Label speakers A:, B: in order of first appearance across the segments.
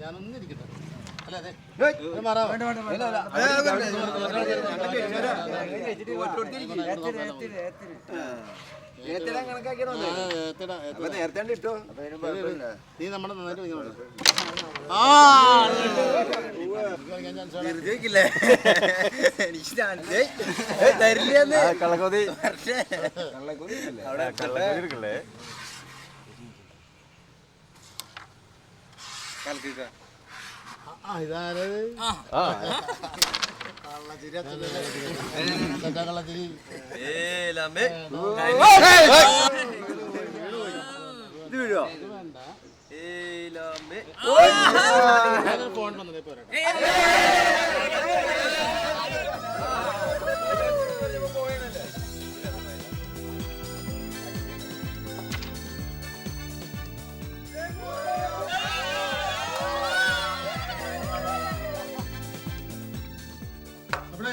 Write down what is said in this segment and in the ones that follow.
A: ഞാനൊന്നും ഇരിക്കട്ടെ അല്ലേ നീ നമ്മുടെ ഇതാരത് ഫോൺ വന്നതേ പോരാ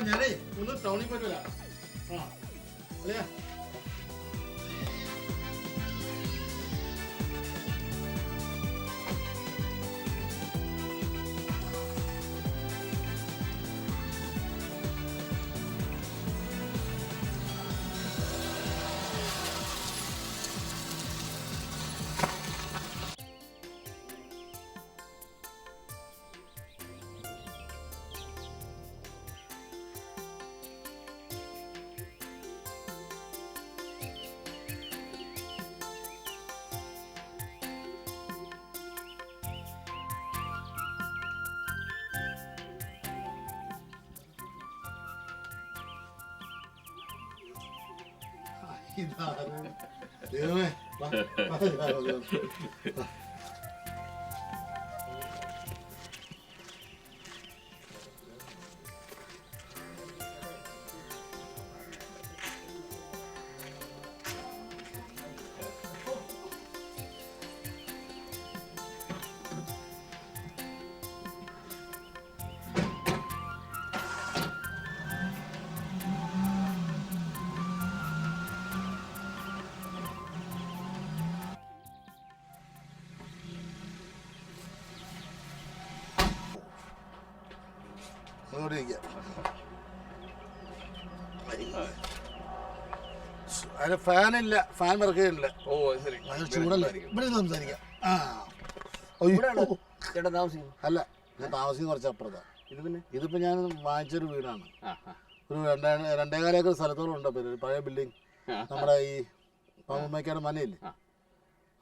A: ഞാനേ ഒന്ന് ടൗണിൽ പോയിട്ട് വരാം അല്ലേ ദൈവമേ അതിന് ഫാനില്ല, ഫാൻ വർക്കില്ല. ചൂടല്ലേ ഇവിടെ സംസാരിക്കാം. അല്ല, ഞാൻ താമസിക്കുന്ന കുറച്ച് അപ്പുറത്താണ്. ഇതിപ്പോ ഞാൻ വാങ്ങിച്ചൊരു വീടാണ്. ഒരു 2.25 ഏക്കർ സ്ഥലത്തോളം ഉണ്ട്. പഴയ ബിൽഡിങ് നമ്മുടെ ഈ പാമ്പുമ്മയ്ക്കാട് മനയില്ലേ,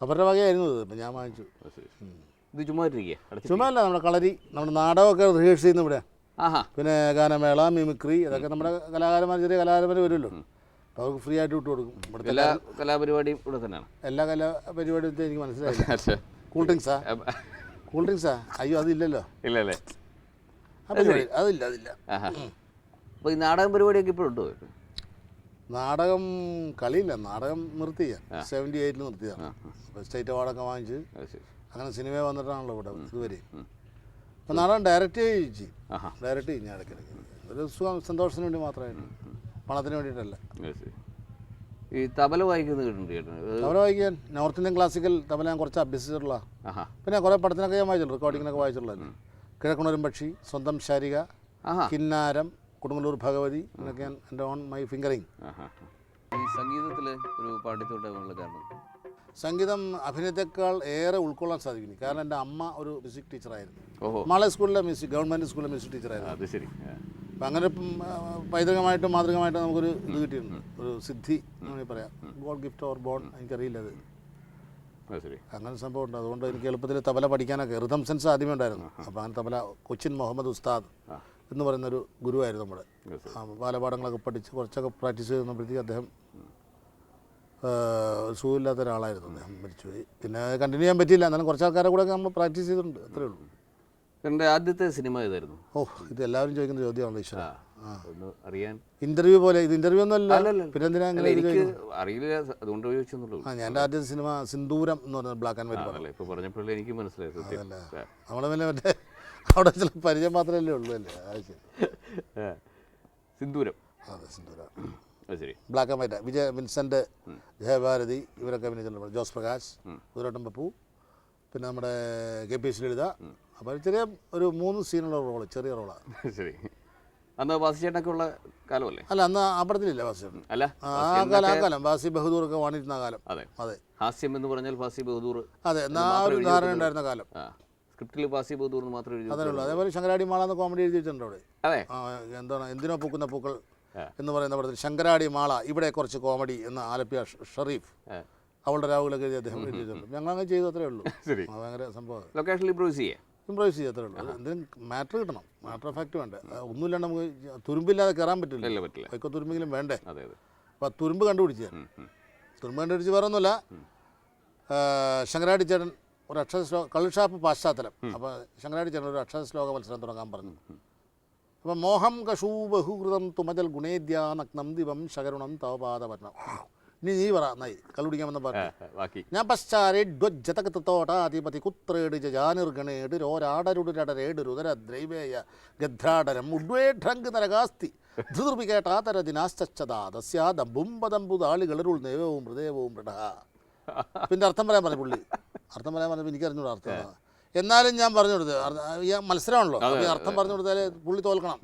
A: അവരുടെ വകയായിരുന്നു ഇത്. ഇപ്പം ഞാൻ വാങ്ങിച്ചു.
B: ഇത് ചുമ്മാ
A: അല്ല, നമ്മുടെ കളരി, നമ്മുടെ നാടകമൊക്കെ റിഹേഴ്സ് ചെയ്യുന്ന ഇവിടെ. പിന്നെ ഗാനമേള, മിമിക്രി, അതൊക്കെ നമ്മുടെ കലാകാരന്മാർ, ചെറിയ കലാകാരന്മാർ വരുമല്ലോ, അപ്പോൾ അവർക്ക് ഫ്രീ ആയിട്ട് വിട്ടു കൊടുക്കും. ഇവിടുത്തെ
B: എല്ലാ കലാപരിപാടിയും ഇവിടെ തന്നെയാണ്.
A: എല്ലാ കലാപരിപാടിയും എനിക്ക് മനസ്സിലായില്ല. കൂൾ ഡ്രിങ്ക്സാ? കൂൾ ഡ്രിങ്ക്സാ? അയ്യോ, അതില്ലല്ലോ.
B: ഇല്ലല്ലേ?
A: അതില്ല.
B: അപ്പോൾ ഈ നാടകം പരിപാടിയൊക്കെ ഇപ്പോഴുണ്ടോ?
A: നാടകം കളിയില്ല, നാടകം നിർത്തിയ 78 നിർത്തിയതാണ്. അപ്പോൾ സ്റ്റേറ്റ് അവാർഡൊക്കെ വാങ്ങിച്ച് അങ്ങനെ സിനിമ വന്നിട്ടാണല്ലോ ഇവിടെ ഇതുവരെ. അപ്പം നാടകം ഡയറക്റ്റ് ചെയ്യും ഞാൻ ഇടയ്ക്കിടയ്ക്ക്. ഒരു സുഖം, സന്തോഷത്തിന് വേണ്ടി മാത്രമായിട്ട്, പണത്തിന് വേണ്ടിയിട്ടല്ല.
B: ഈ തബല വായിക്കുന്നത് കേട്ടിട്ടുണ്ട്.
A: തബല വായിക്കാൻ നോർത്ത് ഇന്ത്യൻ ക്ലാസിക്കൽ തബല ഞാൻ കുറച്ച് അഭ്യസിച്ചിട്ടുള്ള. പിന്നെ കുറേ പടത്തിനൊക്കെ ഞാൻ വായിച്ചിട്ടുണ്ട്, റെക്കോർഡിങ്ങിനൊക്കെ വായിച്ചിട്ടുള്ളത്. കിഴക്കുണരും പക്ഷി, സ്വന്തം ശാരിക, കിന്നാരം, കൊടുങ്ങല്ലൂർ ഭഗവതി, എന്നൊക്കെ ഞാൻ എൻ്റെ ഓൺ മൈ ഫിംഗറിങ്.
B: ഈ സംഗീതത്തിൽ ഒരു പാണ്ഡിത്യമുള്ള കാരണം?
A: സംഗീതം അഭിനയത്തെക്കാൾ ഏറെ ഉൾക്കൊള്ളാൻ സാധിക്കുന്നു. കാരണം എൻ്റെ അമ്മ ഒരു മ്യൂസിക് ടീച്ചറായിരുന്നു. മാള സ്കൂളിലെ ഗവൺമെൻറ് സ്കൂളിലെ മ്യൂസിക് ടീച്ചറായിരുന്നു.
B: അത് ശരി.
A: അപ്പം അങ്ങനെ പൈതൃകമായിട്ടും മാതൃകമായിട്ടും നമുക്കൊരു ഇത് കിട്ടിയിട്ടുണ്ട്, ഒരു സിദ്ധി എന്ന് പറയാം. ഗോഡ് ഗിഫ്റ്റ് ഓർ ബോൺ, എനിക്കറിയില്ല അത്. അങ്ങനെ സംഭവം ഉണ്ട്. അതുകൊണ്ട് എനിക്ക് എളുപ്പത്തിൽ തബല പഠിക്കാനൊക്കെ റിതം സെൻസ് ആദ്യമേ ഉണ്ടായിരുന്നു. അപ്പോൾ അങ്ങനെ തബല കൊച്ചിൻ മുഹമ്മദ് ഉസ്താദ് എന്ന് പറയുന്നൊരു ഗുരുവായിരുന്നു നമ്മുടെ. ബാലപാഠങ്ങളൊക്കെ പഠിച്ച് കുറച്ചൊക്കെ പ്രാക്ടീസ് ചെയ്യുന്നപ്പോഴത്തേക്ക് അദ്ദേഹം സുഖമില്ലാത്ത ഒരാളായിരുന്നു. അദ്ദേഹം മരിച്ചുപോയി. പിന്നെ കണ്ടിന്യൂ ചെയ്യാൻ പറ്റിയില്ല. എന്നാലും കുറച്ച് ആൾക്കാരെ കൂടെ നമ്മൾ പ്രാക്ടീസ് ചെയ്തിട്ടുണ്ട്, അത്രേ ഉള്ളൂ.
B: എൻ്റെ ആദ്യത്തെ സിനിമ ഏതായിരുന്നു?
A: ഇത് എല്ലാവരും ചോദിക്കുന്ന ചോദ്യമാണല്ലോ ഈശ്വര.
B: അറിയാൻ
A: ഇന്റർവ്യൂ പോലെ. ഇത് ഇന്റർവ്യൂ ഒന്നും അല്ല. പിന്നെ എന്തിനാ
B: അറിയില്ല, അതുകൊണ്ട് ചോദിച്ചെന്നുള്ളൂ.
A: എൻ്റെ ആദ്യത്തെ സിനിമ സിന്ദൂരം എന്ന് പറഞ്ഞ ബ്ലാക്ക് ആൻഡ് വൈറ്റ്.
B: ഇപ്പോൾ പറഞ്ഞപ്പോഴല്ലേ എനിക്ക് മനസ്സിലായത്.
A: നമ്മളെ പിന്നെ മറ്റേ അവിടെ ചില പരിചയം മാത്രമല്ലേ ഉള്ളൂ അല്ലേ?
B: സിന്ദൂരം.
A: അതെ, സിന്ദൂരം.
B: ശരി.
A: Black and white. Vincent, Jayabharathi, ഇവരൊക്കെ അഭിനയിച്ചിട്ടുണ്ട്. ജോസ് പ്രകാശ്, കുതിരോട്ടം പപ്പു, പിന്നെ നമ്മുടെ KPS ലളിത. അപ്പോൾ ചെറിയ ഒരു 3 സീനുള്ള റോള്, ചെറിയ റോളാണ്.
B: ശരി. അന്ന് ബാസിച്ചേട്ടനൊക്കെ ഉള്ള കാലമല്ലേ?
A: അല്ല, അന്ന് ആ പടത്തിലില്ല ബാസിച്ചേട്ടൻ.
B: അല്ല,
A: ആ കാലം ബാസി ബഹദൂറൊക്കെ വാണിരുന്ന കാലം.
B: അതെ
A: അതെ,
B: ഹാസ്യം എന്ന് പറഞ്ഞാൽ ഫാസി ബഹദൂർ.
A: അതെ, ആ ഒരു ധാരണ ഉണ്ടായിരുന്ന കാലം.
B: സ്ക്രിപ്റ്റിൽ ഫാസി ബഹദൂർ എന്ന് മാത്രമേ എഴുതി.
A: അതേ ഉള്ളൂ. അതേപോലെ ശങ്കരാടി മാള എന്ന് കോമഡി എഴുതി വെച്ചിട്ടുണ്ട് അവിടെ.
B: അതെ,
A: എന്താണ് എന്തിനോ പൂക്കുന്ന പൂക്കൾ എന്ന് പറയുന്ന പടത്തിൽ ശങ്കരാടി മാള ഇവിടെ കുറച്ച് കോമഡി എന്ന ആലപ്പിയ ഷെറീഫ് അവളുടെ രാവുകളൊക്കെ എഴുതി അദ്ദേഹം എഴുതി വെച്ചിട്ടുണ്ട്. ഞങ്ങൾ അങ്ങനെ ചെയ്തു, അത്രേ ഉള്ളൂ.
B: ശരി.
A: ഭയങ്കര സംഭവം.
B: ലൊക്കേഷനിൽ ഇംപ്രൂവൈസ്
A: ചെയ്യും, അത്രേ ഉള്ളൂ. എന്തെങ്കിലും മാറ്റർ കിട്ടണം, മാറ്റർ ഓഫ് ഫാക്ട് വേണ്ടേ. ഒന്നുമില്ലാണ്ട് നമുക്ക് തുരുമ്പില്ലാതെ കയറാൻ പറ്റില്ല. വൈക്കോ തുരുമ്പെങ്കിലും വേണ്ടേ. അപ്പോൾ ആ തുരുമ്പ് കണ്ടുപിടിച്ച് വേറെ ഒന്നുമില്ല. ശങ്കരാടി ചേട്ടൻ ഒരു അക്ഷരശ്ലോക കള്ളുഷാപ്പ് പാശ്ചാത്തലം. അപ്പോൾ ശങ്കരാടി ചേട്ടൻ ഒരു അക്ഷരശ്ലോക മത്സരം തുടങ്ങാൻ പറഞ്ഞു. അപ്പം മോഹം കഷൂ ബഹുകൃതം തുമജൽ ഗുണേദ്യ നഗ്നം ദിവം ശകരുണം തവപാദപരണം. ഇനി നീ പറ നന്നായി കള്ളുടിക്കാമെന്ന് പറഞ്ഞു. ഞാൻ പശ്ചാരേ ധ്വജതകത്തോടാധിപതി കുത്രേട് ജാനിർഗണേട് രോരാടരുടരേട് രുദര ദ്രൈവേയ ഗദ്രാടരം ഉഡ്വേഢ്രങ്ക് നരകാസ്തി ധൃർവികേട്ടാതരദിനാശ്ചാദസ്യാദംബുംബദംബുദാളികളുൾ നേവവും ഹൃദയവും മൃഡ. പിന്നെ അർത്ഥം പറയാൻ പറഞ്ഞു പുള്ളി. അർത്ഥം പറയാൻ പറഞ്ഞപ്പോൾ എനിക്കറിഞ്ഞൂടാ അർത്ഥം. എന്നാലും ഞാൻ പറഞ്ഞു കൊടുത്തത് മത്സരമാണല്ലോ, അപ്പോൾ അർത്ഥം പറഞ്ഞു കൊടുത്താൽ പുള്ളി തോൽക്കണം.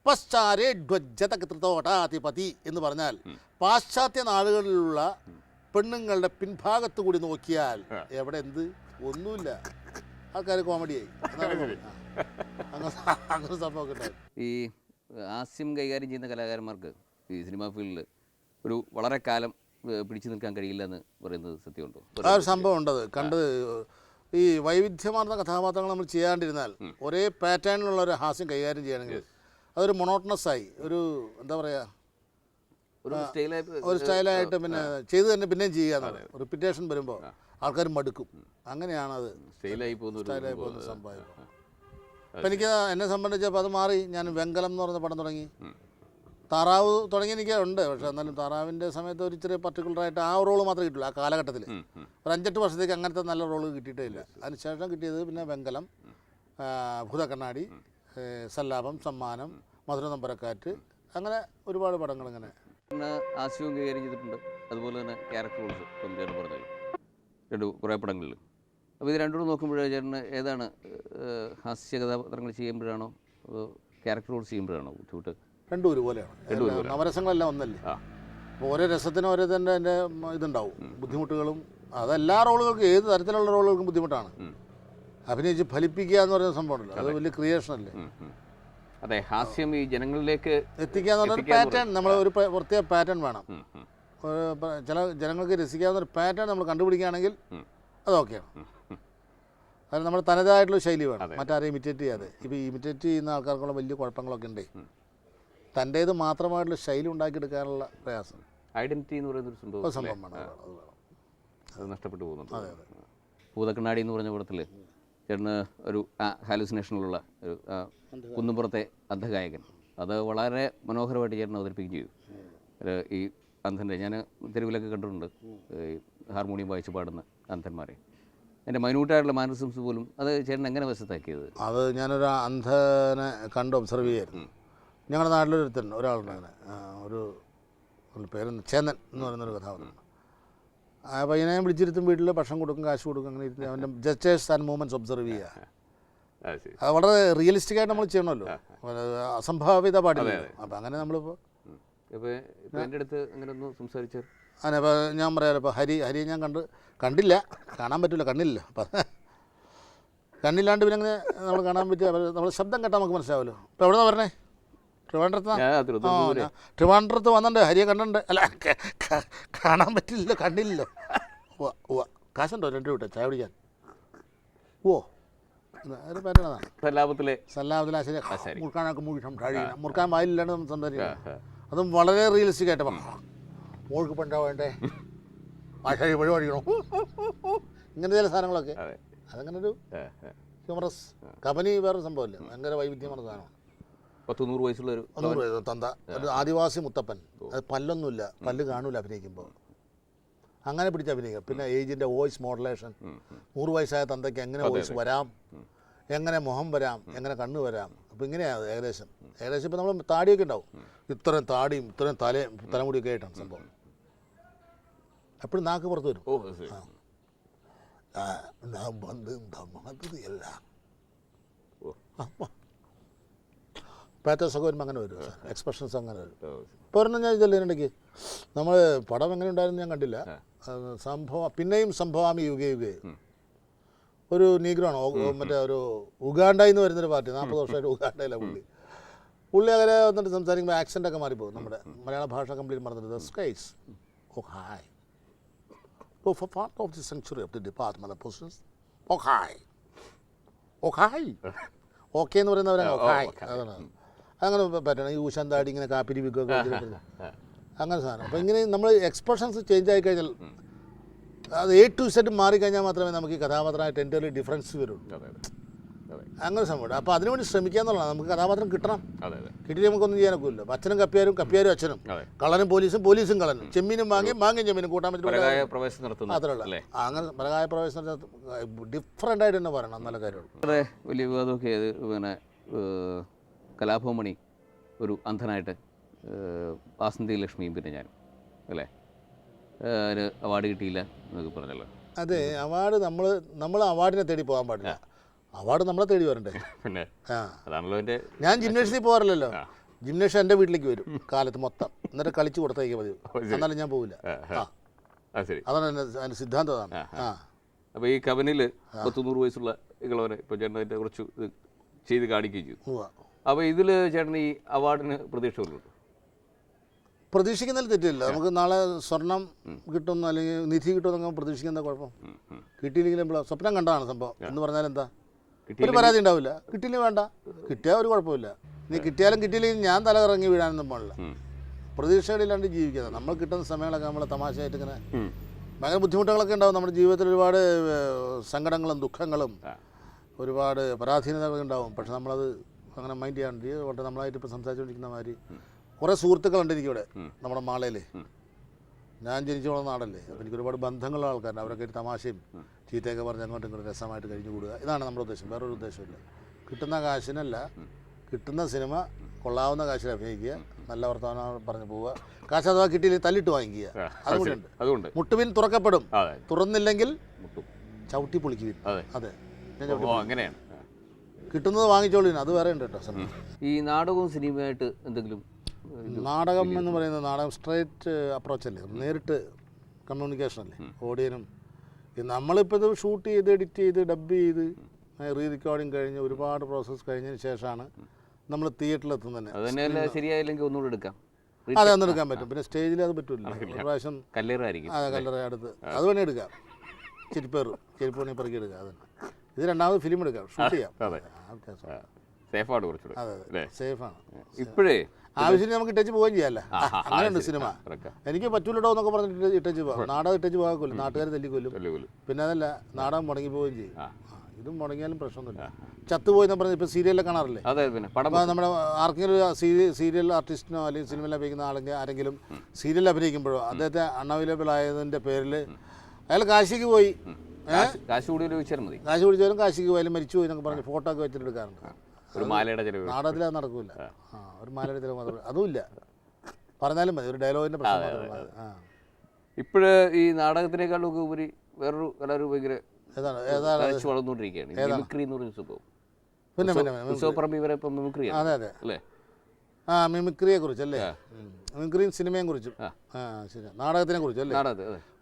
A: പശ്ചാരേ ധ്വജതകത്തോടാധിപതി എന്ന് പറഞ്ഞാൽ പാശ്ചാത്യ നാടുകളിലുള്ള പെണ്ണുങ്ങളുടെ പിൻഭാഗത്ത് കൂടി നോക്കിയാൽ എവിടെ എന്ത് ഒന്നുമില്ല, ആൾക്കാർ കോമഡിയായി. അങ്ങനെ സംഭവമൊക്കെ ഉണ്ടായി.
B: ഈ ഹാസ്യം കൈകാര്യം ചെയ്യുന്ന കലാകാരന്മാർക്ക് ഈ സിനിമാ ഫീൽഡിൽ ഒരു വളരെ കാലം പിടിച്ചു നിൽക്കാൻ കഴിയില്ല എന്ന് പറയുന്നത് സത്യമുണ്ടോ?
A: ആ ഒരു സംഭവം ഉണ്ടത് കണ്ടത്. ഈ വൈവിധ്യമാർന്ന കഥാപാത്രങ്ങൾ നമ്മൾ ചെയ്യാണ്ടിരുന്നാൽ ഒരേ പാറ്റേണിലുള്ള ഒരു ഹാസ്യം കൈകാര്യം ചെയ്യണമെങ്കിൽ അതൊരു മൊണോട്ടണസായി ഒരു എന്താ പറയുക ഒരു സ്റ്റൈലായിട്ട് പിന്നെ ചെയ്ത് തന്നെ പിന്നെയും ചെയ്യാന്നാണ്. റിപ്പീറ്റേഷൻ വരുമ്പോൾ ആൾക്കാർ മടുക്കും. അങ്ങനെയാണ് അത് സ്റ്റൈലായി പോകുന്ന സംഭവം. അപ്പം എനിക്ക് എന്നെ സംബന്ധിച്ചപ്പോൾ അത് മാറി. ഞാൻ വെങ്കലം എന്ന് പറയുന്ന പടം തുടങ്ങി. താറാവ് തുടങ്ങി എനിക്കുണ്ട്. പക്ഷേ എന്നാലും താറാവിൻ്റെ സമയത്ത് ഒരു ചെറിയ പർട്ടിക്കുലറായിട്ട് ആ റോള് മാത്രമേ കിട്ടുള്ളൂ. ആ കാലഘട്ടത്തിൽ ഒരു 5-8 വർഷത്തേക്ക് അങ്ങനത്തെ നല്ല റോള് കിട്ടിയിട്ടേ ഇല്ല. അതിനുശേഷം കിട്ടിയത് പിന്നെ വെങ്കലം, ഭൂതക്കണ്ണാടി, സല്ലാപം, സമ്മാനം, മധുര നമ്പരക്കാറ്റ്, അങ്ങനെ ഒരുപാട് പടങ്ങൾ ഇങ്ങനെ
B: ഹാസ്യവും കൈകാര്യം ചെയ്തിട്ടുണ്ട്. അതുപോലെ തന്നെ ക്യാരക്ടർ റോൾസ് ഇപ്പം ചേട്ടൻ പറഞ്ഞല്ലോ കുറേ പടങ്ങളിൽ. അപ്പോൾ ഇത് രണ്ടുകൂടെ നോക്കുമ്പോഴേ ചേട്ടന് ഏതാണ് ഹാസ്യ കഥാപാത്രങ്ങൾ ചെയ്യുമ്പോഴാണോ അതോ ക്യാരക്ടർ റോൾസ് ചെയ്യുമ്പോഴാണോ ബുദ്ധിമുട്ട്?
A: രണ്ടും ഒരുപോലെയാണ്. നവരസങ്ങളെല്ലാം ഒന്നല്ലേ. അപ്പോൾ ഓരോ രസത്തിനും ഓരോ തന്നെ എൻ്റെ ഇതുണ്ടാവും, ബുദ്ധിമുട്ടുകളും. അതെല്ലാ റോളുകൾക്കും ഏത് തരത്തിലുള്ള റോളുകൾക്കും ബുദ്ധിമുട്ടാണ്. അഭിനയിച്ച് ഫലിപ്പിക്കുക എന്ന് പറയുന്ന സംഭവം ഉണ്ടല്ലോ, അത് വലിയ ക്രിയേഷൻ അല്ലേ.
B: അതെ, ഹാസ്യം ഈ ജനങ്ങളിലേക്ക്
A: എത്തിക്കുക എന്ന് പറഞ്ഞൊരു പാറ്റേൺ, നമ്മൾ ഒരു പ്രത്യേക പാറ്റേൺ വേണം. ചില ജനങ്ങൾക്ക് രസിക്കാവുന്ന ഒരു പാറ്റേൺ നമ്മൾ കണ്ടുപിടിക്കുകയാണെങ്കിൽ അത് ഓക്കെയാണ്. അത് നമ്മൾ തനതായിട്ടുള്ള ശൈലി വേണം, മറ്റാരെയും ഇമിറ്റേറ്റ് ചെയ്യാതെ. ഇപ്പോൾ ഇമിറ്റേറ്റ് ചെയ്യുന്ന ആൾക്കാർക്കുള്ള വലിയ കുഴപ്പങ്ങളൊക്കെ ഉണ്ട്. തൻ്റേത് മാത്രമായിട്ടുള്ള ശൈലി ഉണ്ടാക്കിയെടുക്കാനുള്ള പ്രയാസം,
B: ഐഡന്റിറ്റി എന്ന് പറയുന്നൊരു സംഭവം
A: വേണം.
B: അത് നഷ്ടപ്പെട്ടു പോകുന്നുണ്ട്. ഭൂതക്കണ്ണാടി എന്ന് പറഞ്ഞ പടത്തിൽ ചേട്ടന് ഒരു ഹാലുസിനേഷനിലുള്ള ഒരു കുന്നുപുറത്തെ അന്ധഗായകൻ, അത് വളരെ മനോഹരമായിട്ട് ചേട്ടൻ അവതരിപ്പിക്കുകയും ചെയ്തു. ഈ അന്ധൻ്റെ ഞാൻ തെരുവിലൊക്കെ കണ്ടിട്ടുണ്ട്, ഈ ഹാർമോണിയം വായിച്ച് പാടുന്ന അന്ധന്മാരെ. എൻ്റെ മൈന്യൂട്ടായിട്ടുള്ള മാനസിംസ് പോലും അത് ചേട്ടൻ എങ്ങനെ വശത്താക്കിയത്?
A: അത് ഞാനൊരു അന്ധനെ കണ്ട് ഒബ്സർവ് ചെയ്യായിരുന്നു. ഞങ്ങളുടെ നാട്ടിലൊരുത്തരുണ്ട്, ഒരാളുണ്ട് അങ്ങനെ, ഒരു പേര് ചേന്നൻ എന്ന് പറയുന്നൊരു കഥാപാത്രം. ആ പയ്യനെ വിളിച്ചിരുത്തും, വീട്ടിൽ ഭക്ഷണം കൊടുക്കും, കാശ് കൊടുക്കും, അങ്ങനെ ഇരുത്തി അവൻ്റെ ജസ്റ്റേഴ്സ് ആൻഡ് മൂവ്മെൻറ്റ്സ് ഒബ്സർവ് ചെയ്യുക. അത് വളരെ റിയലിസ്റ്റിക് ആയിട്ട് നമ്മൾ ചെയ്യണമല്ലോ, അസംഭാവിത പാടില്ല. അപ്പം അങ്ങനെ നമ്മളിപ്പോൾ
B: എൻ്റെ അടുത്ത് അങ്ങനെ ഒന്ന് സംസാരിച്ചു.
A: അങ്ങനെ ഇപ്പോൾ ഞാൻ പറയാമല്ലോ, ഇപ്പോൾ ഹരിയെ ഞാൻ കണ്ടില്ല, കാണാൻ പറ്റില്ല, കണ്ണില്ല. അപ്പം കണ്ണില്ലാണ്ട് പിന്നെ അങ്ങനെ നമ്മൾ കാണാൻ പറ്റുക, നമ്മൾ ശബ്ദം കേട്ടാൽ നമുക്ക് മനസ്സിലാവുമല്ലോ. ഇപ്പോൾ എവിടെ നിന്നാണ് പറഞ്ഞേ? ട്രിവാൻഡ്രത്ത് വന്നിട്ടുണ്ട്, ഹരിയെ കണ്ടിട്ടുണ്ട്. അല്ല, കാണാൻ പറ്റില്ലല്ലോ, കണ്ടില്ലല്ലോ. കാശുണ്ടോ 2 രൂപ ചായ കുടിക്കാൻ? ഒരു പാറ്റേണതാണ് സല്ലാപത്തിലെ ആശാരി. മുറുക്കാനൊക്കെ മുറുക്കാൻ വായിലില്ലാണ്ട് സംസാരിക്കണം. അതും വളരെ റിയലിസ്റ്റിക് ആയിട്ട്. മോൾക്ക് പെണ്ടാ വേണ്ടേ, ആശാരി വഴി പഠിക്കണോ, ഇങ്ങനെ ചില സാധനങ്ങളൊക്കെ. അതങ്ങനെ ഒരു ഹ്യൂമറസ്. കബനി വേറെ സംഭവമില്ല, ഭയങ്കര വൈവിധ്യமான സാധനമാണ്.
B: 100 വയസ്സുള്ള
A: ഒരു തന്ത, ഒരു ആദിവാസി മുത്തപ്പൻ. അത് പല്ലൊന്നുമില്ല, പല്ല് കാണൂല അഭിനയിക്കുമ്പോൾ. അങ്ങനെ പിടിച്ച് അഭിനയിക്കുക. പിന്നെ ഏജിൻ്റെ വോയിസ് മോഡുലേഷൻ. 100 വയസ്സായ തന്തയ്ക്ക് എങ്ങനെ വോയിസ് വരാം, എങ്ങനെ മുഖം വരാം, എങ്ങനെ കണ്ണ് വരാം. അപ്പോൾ ഇങ്ങനെയാണ് ഏകദേശം. ഇപ്പോൾ നമ്മൾ താടിയൊക്കെ ഉണ്ടാവും, ഇത്രയും താടിയും ഇത്രയും തലമുടിയൊക്കെ ആയിട്ടാണ് സംഭവം. എപ്പോഴും നാക്ക് പുറത്ത് വരും. நான் வந்து இந்த மாதிரி എല്ലാം പാറ്റേഴ്സൊക്കെ വരുമ്പോൾ അങ്ങനെ വരും സാർ, എക്സ്പ്രഷൻസ് അങ്ങനെ വരും. ഇപ്പോൾ ഒരെണ്ണം ഞാൻ ഇതല്ലേ ഇടയ്ക്ക് നമ്മൾ പടം എങ്ങനെ ഉണ്ടായിരുന്നു ഞാൻ കണ്ടില്ല. സംഭവം പിന്നെയും സംഭവാമി യുഗേ യുഗേ ഒരു നീഗ്രോണോ മറ്റേ ഒരു ഉഗാണ്ടയിൽ നിന്ന് വരുന്നൊരു പാർട്ടി 40 വർഷമായിട്ട് ഉഗാണ്ടയിലാണ് പുള്ളി അങ്ങനെ വന്നിട്ട് സംസാരിക്കുമ്പോൾ ആക്സെൻ്റൊക്കെ മാറിപ്പോകും. നമ്മുടെ മലയാള ഭാഷ കംപ്ലീറ്റ് മറന്നിട്ട് the skies oh hi oh for part of the century of the department of positions oh hi oh hi okay എന്ന് പറയുന്നവരെ ഓ ഹായ് അതാണ് അങ്ങനെ പറ്റണം. ഈ ഊശാന്താടി ഇങ്ങനെ കാപ്പിരി വിൽക്കുകയൊക്കെ അങ്ങനെ സാധനം. അപ്പോൾ ഇങ്ങനെ നമ്മൾ എക്സ്പ്രഷൻസ് ചേഞ്ച് ആയി കഴിഞ്ഞാൽ അത് A to Z മാറിക്കഴിഞ്ഞാൽ മാത്രമേ നമുക്ക് ഈ കഥാപാത്രമായിട്ട് എൻ്റർലി ഡിഫറൻസ് വരുള്ളൂ. അങ്ങനെ സംഭവം. അപ്പോൾ അതിനുവേണ്ടി ശ്രമിക്കുക എന്നുള്ളതാണ്. നമുക്ക് കഥാപാത്രം കിട്ടണം. കിട്ടിയിട്ട് നമുക്കൊന്നും ചെയ്യാനൊക്കെ ഇല്ല. അച്ഛനും കപ്പിയാരും കപ്പിയാരും അച്ഛനും, കള്ളനും പോലീസും പോലീസും കള്ളനും, ചെമ്മീനും മാങ്ങിയും ചെമ്മീനും കൂട്ടാൻ പറ്റും. അത്രയുള്ള അങ്ങനെ പരകായ പ്രവേശനം ഡിഫറെൻ്റ് ആയിട്ട് തന്നെ പറയണം. നല്ല കാര്യമുള്ളൂ.
B: വളരെ വലിയ വിവാദമൊക്കെ ആയത് പിന്നെ കലാഭവമണി ഒരു അന്ധനായിട്ട് വാസന്തി ലക്ഷ്മിയും പിന്നെ ഞാനും അല്ലേ ഒരു അവാർഡ് കിട്ടിയില്ല എന്നൊക്കെ പറഞ്ഞല്ലോ.
A: അതെ, അവാർഡ് നമ്മൾ അവാർഡിനെ തേടി പോകാൻ പാടില്ല. അവാർഡ് നമ്മളെ തേടി വരണ്ടേ.
B: പിന്നെ
A: ഞാൻ ജിംനേഷ്യത്തിൽ പോകാറില്ലല്ലോ. ജിംനേഷ്യം എൻ്റെ വീട്ടിലേക്ക് വരും കാലത്ത് മൊത്തം, എന്നിട്ട് കളിച്ചു കൊടുത്തേക്ക് മതി, എന്നാലും ഞാൻ പോവില്ല. അതാണ് അതിൻ്റെ സിദ്ധാന്തം. അതാണ്.
B: അപ്പോൾ ഈ കവനിൽ 100 വയസ്സുള്ള ഇളവനെ ഇപ്പോൾ ചേട്ടൻ കുറച്ച് ഇത് ചെയ്ത് കാണിക്കുകയും ചെയ്തു. അപ്പോൾ ഇതിൽ ചേട്ടൻ ഈ അവാർഡിന് പ്രതീക്ഷകളുണ്ട്?
A: പ്രതീക്ഷിക്കുന്നതിൽ തെറ്റില്ല. നമുക്ക് നാളെ സ്വർണം കിട്ടുമെന്നോ അല്ലെങ്കിൽ നിധി കിട്ടുമെന്നൊക്കെ പ്രതീക്ഷിക്കുന്ന കുഴപ്പം. കിട്ടിയില്ലെങ്കിലും സ്വപ്നം കണ്ടതാണ് സംഭവം എന്ന് പറഞ്ഞാൽ എന്താ, ഒരു പരാതി ഉണ്ടാവില്ല. കിട്ടിയില്ലെങ്കിൽ വേണ്ട, കിട്ടിയാൽ ഒരു കുഴപ്പമില്ല. നീ കിട്ടിയാലും കിട്ടിയില്ലെങ്കിൽ ഞാൻ തല ഇറങ്ങി വീഴാനൊന്നും പാടില്ല. പ്രതീക്ഷകളില്ലാണ്ട് ജീവിക്കുന്നത്. നമ്മൾ കിട്ടുന്ന സമയങ്ങളൊക്കെ നമ്മൾ തമാശയായിട്ട് ഇങ്ങനെ ഭയങ്കര ബുദ്ധിമുട്ടുകളൊക്കെ ഉണ്ടാവും. നമ്മുടെ ജീവിതത്തിൽ ഒരുപാട് സങ്കടങ്ങളും ദുഃഖങ്ങളും ഒരുപാട് പരാധീനതകളൊക്കെ ഉണ്ടാവും. പക്ഷെ നമ്മളത് അങ്ങനെ മൈൻഡ് ചെയ്യാണ്ട് അതുകൊണ്ട് നമ്മളായിട്ട് ഇപ്പോൾ സംസാരിച്ചുകൊണ്ടിരിക്കുന്ന മാതിരി കുറേ സുഹൃത്തുക്കളുണ്ട് എനിക്കിവിടെ നമ്മുടെ മാളയിൽ. ഞാൻ ജനിച്ചു വളർന്ന നാടല്ലേ, അപ്പോൾ എനിക്ക് ഒരുപാട് ബന്ധങ്ങളുള്ള ആൾക്കാരുണ്ട്. അവരൊക്കെ ഒരു തമാശയും ചീത്തയൊക്കെ പറഞ്ഞ് അങ്ങോട്ടും ഇങ്ങോട്ടും രസമായിട്ട് കഴിഞ്ഞു കൂടുക. ഇതാണ് നമ്മുടെ ഉദ്ദേശം, വേറൊരു ഉദ്ദേശമില്ല. കിട്ടുന്ന കാശിനല്ല, കിട്ടുന്ന സിനിമ കൊള്ളാവുന്ന കാശിൽ അഭിനയിക്കുക, നല്ല വർത്തമാനം പറഞ്ഞ് പോവുക. കാശ് അഥവാ കിട്ടിയില്ലെങ്കിൽ തല്ലിട്ട് വാങ്ങിക്കുക. അതുകൊണ്ട് മുട്ടുവിൻ തുറക്കപ്പെടും, തുറന്നില്ലെങ്കിൽ ചവിട്ടി പൊളിക്കുകയും. അതെ,
B: അങ്ങനെയാണ്.
A: കിട്ടുന്നത് വാങ്ങിച്ചോളൂ, അത് വേറെ ഉണ്ട് കേട്ടോ.
B: ഈ നാടകവും സിനിമയായിട്ട് എന്തെങ്കിലും?
A: നാടകം എന്ന് പറയുന്നത് നാടകം സ്ട്രേറ്റ് അപ്രോച്ച് അല്ലേ, നേരിട്ട് കമ്മ്യൂണിക്കേഷൻ അല്ലേ ഓഡിയനും. നമ്മളിപ്പോൾ ഇത് ഷൂട്ട് ചെയ്ത് എഡിറ്റ് ചെയ്ത് ഡബ് ചെയ്ത് റീ റെക്കോർഡിങ് കഴിഞ്ഞ് ഒരുപാട് പ്രോസസ്സ് കഴിഞ്ഞതിന് ശേഷമാണ് നമ്മൾ തിയേറ്ററിലെത്തുന്നത് തന്നെ.
B: ശരിയായില്ലെങ്കിൽ ഒന്നുകൂടെ എടുക്കാം.
A: അതെ, ഒന്നും എടുക്കാൻ പറ്റും. പിന്നെ സ്റ്റേജിൽ അത് പറ്റില്ല. ഒരു പ്രാവശ്യം കല്ലറ അടുത്ത് അത് വേണേൽ എടുക്കാം. ചെരുപ്പ് വേണമെങ്കിൽ പെറുക്കി എടുക്കാം. അത് ഇത് രണ്ടാമത് ഫിലിം എടുക്കാം, ഷൂട്ട് ചെയ്യാം. അതെ, സേഫാണ്.
B: ഇപ്പോഴേ
A: ആവശ്യത്തിന് നമുക്ക് ഇട്ടേച്ച് പോവുകയും ചെയ്യാമല്ലോ. അങ്ങനെയുണ്ട് സിനിമ. എനിക്ക് പറ്റൂലോ എന്നൊക്കെ പറഞ്ഞിട്ട് ഇട്ടേച്ച് പോകാം. നാടകം ഇട്ടേച്ച് പോകാൻ നാട്ടുകാർ തല്ലിക്കൊല്ലും. പിന്നെ അതല്ല, നാടകം മുടങ്ങി പോവുകയും ചെയ്യും. ഇതും മുടങ്ങിയാലും പ്രശ്നമൊന്നുമില്ല. ചത്തുപോയെന്ന് പറഞ്ഞാൽ ഇപ്പോൾ സീരിയലിൽ കാണാറില്ലേ, നമ്മുടെ ആർക്കെങ്കിലും സീരിയൽ ആർട്ടിസ്റ്റിനോ അല്ലെങ്കിൽ സിനിമയിൽ അഭിനയിക്കുന്ന ആരെങ്കിലും സീരിയലിൽ അഭിനയിക്കുമ്പോഴോ അദ്ദേഹത്തെ അൺഅവൈലബിൾ ആയതിൻ്റെ പേരിൽ അയാൾ കാശിക്ക് പോയി,
B: കാശ് കുടിച്ചാലും
A: കാശിക്ക് പോയാലും മരിച്ചു പോയി എന്നൊക്കെ പറഞ്ഞ് ഫോട്ടോ ഒക്കെ വെച്ചിട്ട് എടുക്കാറുണ്ട്. നാടകത്തിൽ അത് നടക്കില്ല. ഒരു മാലയുടെ ചിലവ് മാത്രമേ അതുമില്ല, പറഞ്ഞാലും മതി. ഒരു ഡയലോഗിൻ്റെ പ്രശ്നം.
B: ഇപ്പോഴ് ഈ നാടകത്തിനേക്കാളൊക്കെ ഉപരി വേറൊരു കലാരൂപം ഭയങ്കര വളർന്നുകൊണ്ടിരിക്കുകയാണ്.
A: അതെ അതെ അല്ലേ, മിമിക്രിയെ കുറിച്ചല്ലേ, മിമിക്രിയും സിനിമയെ കുറിച്ചും ശരി, നാടകത്തിനെ കുറിച്ചും അല്ലേ.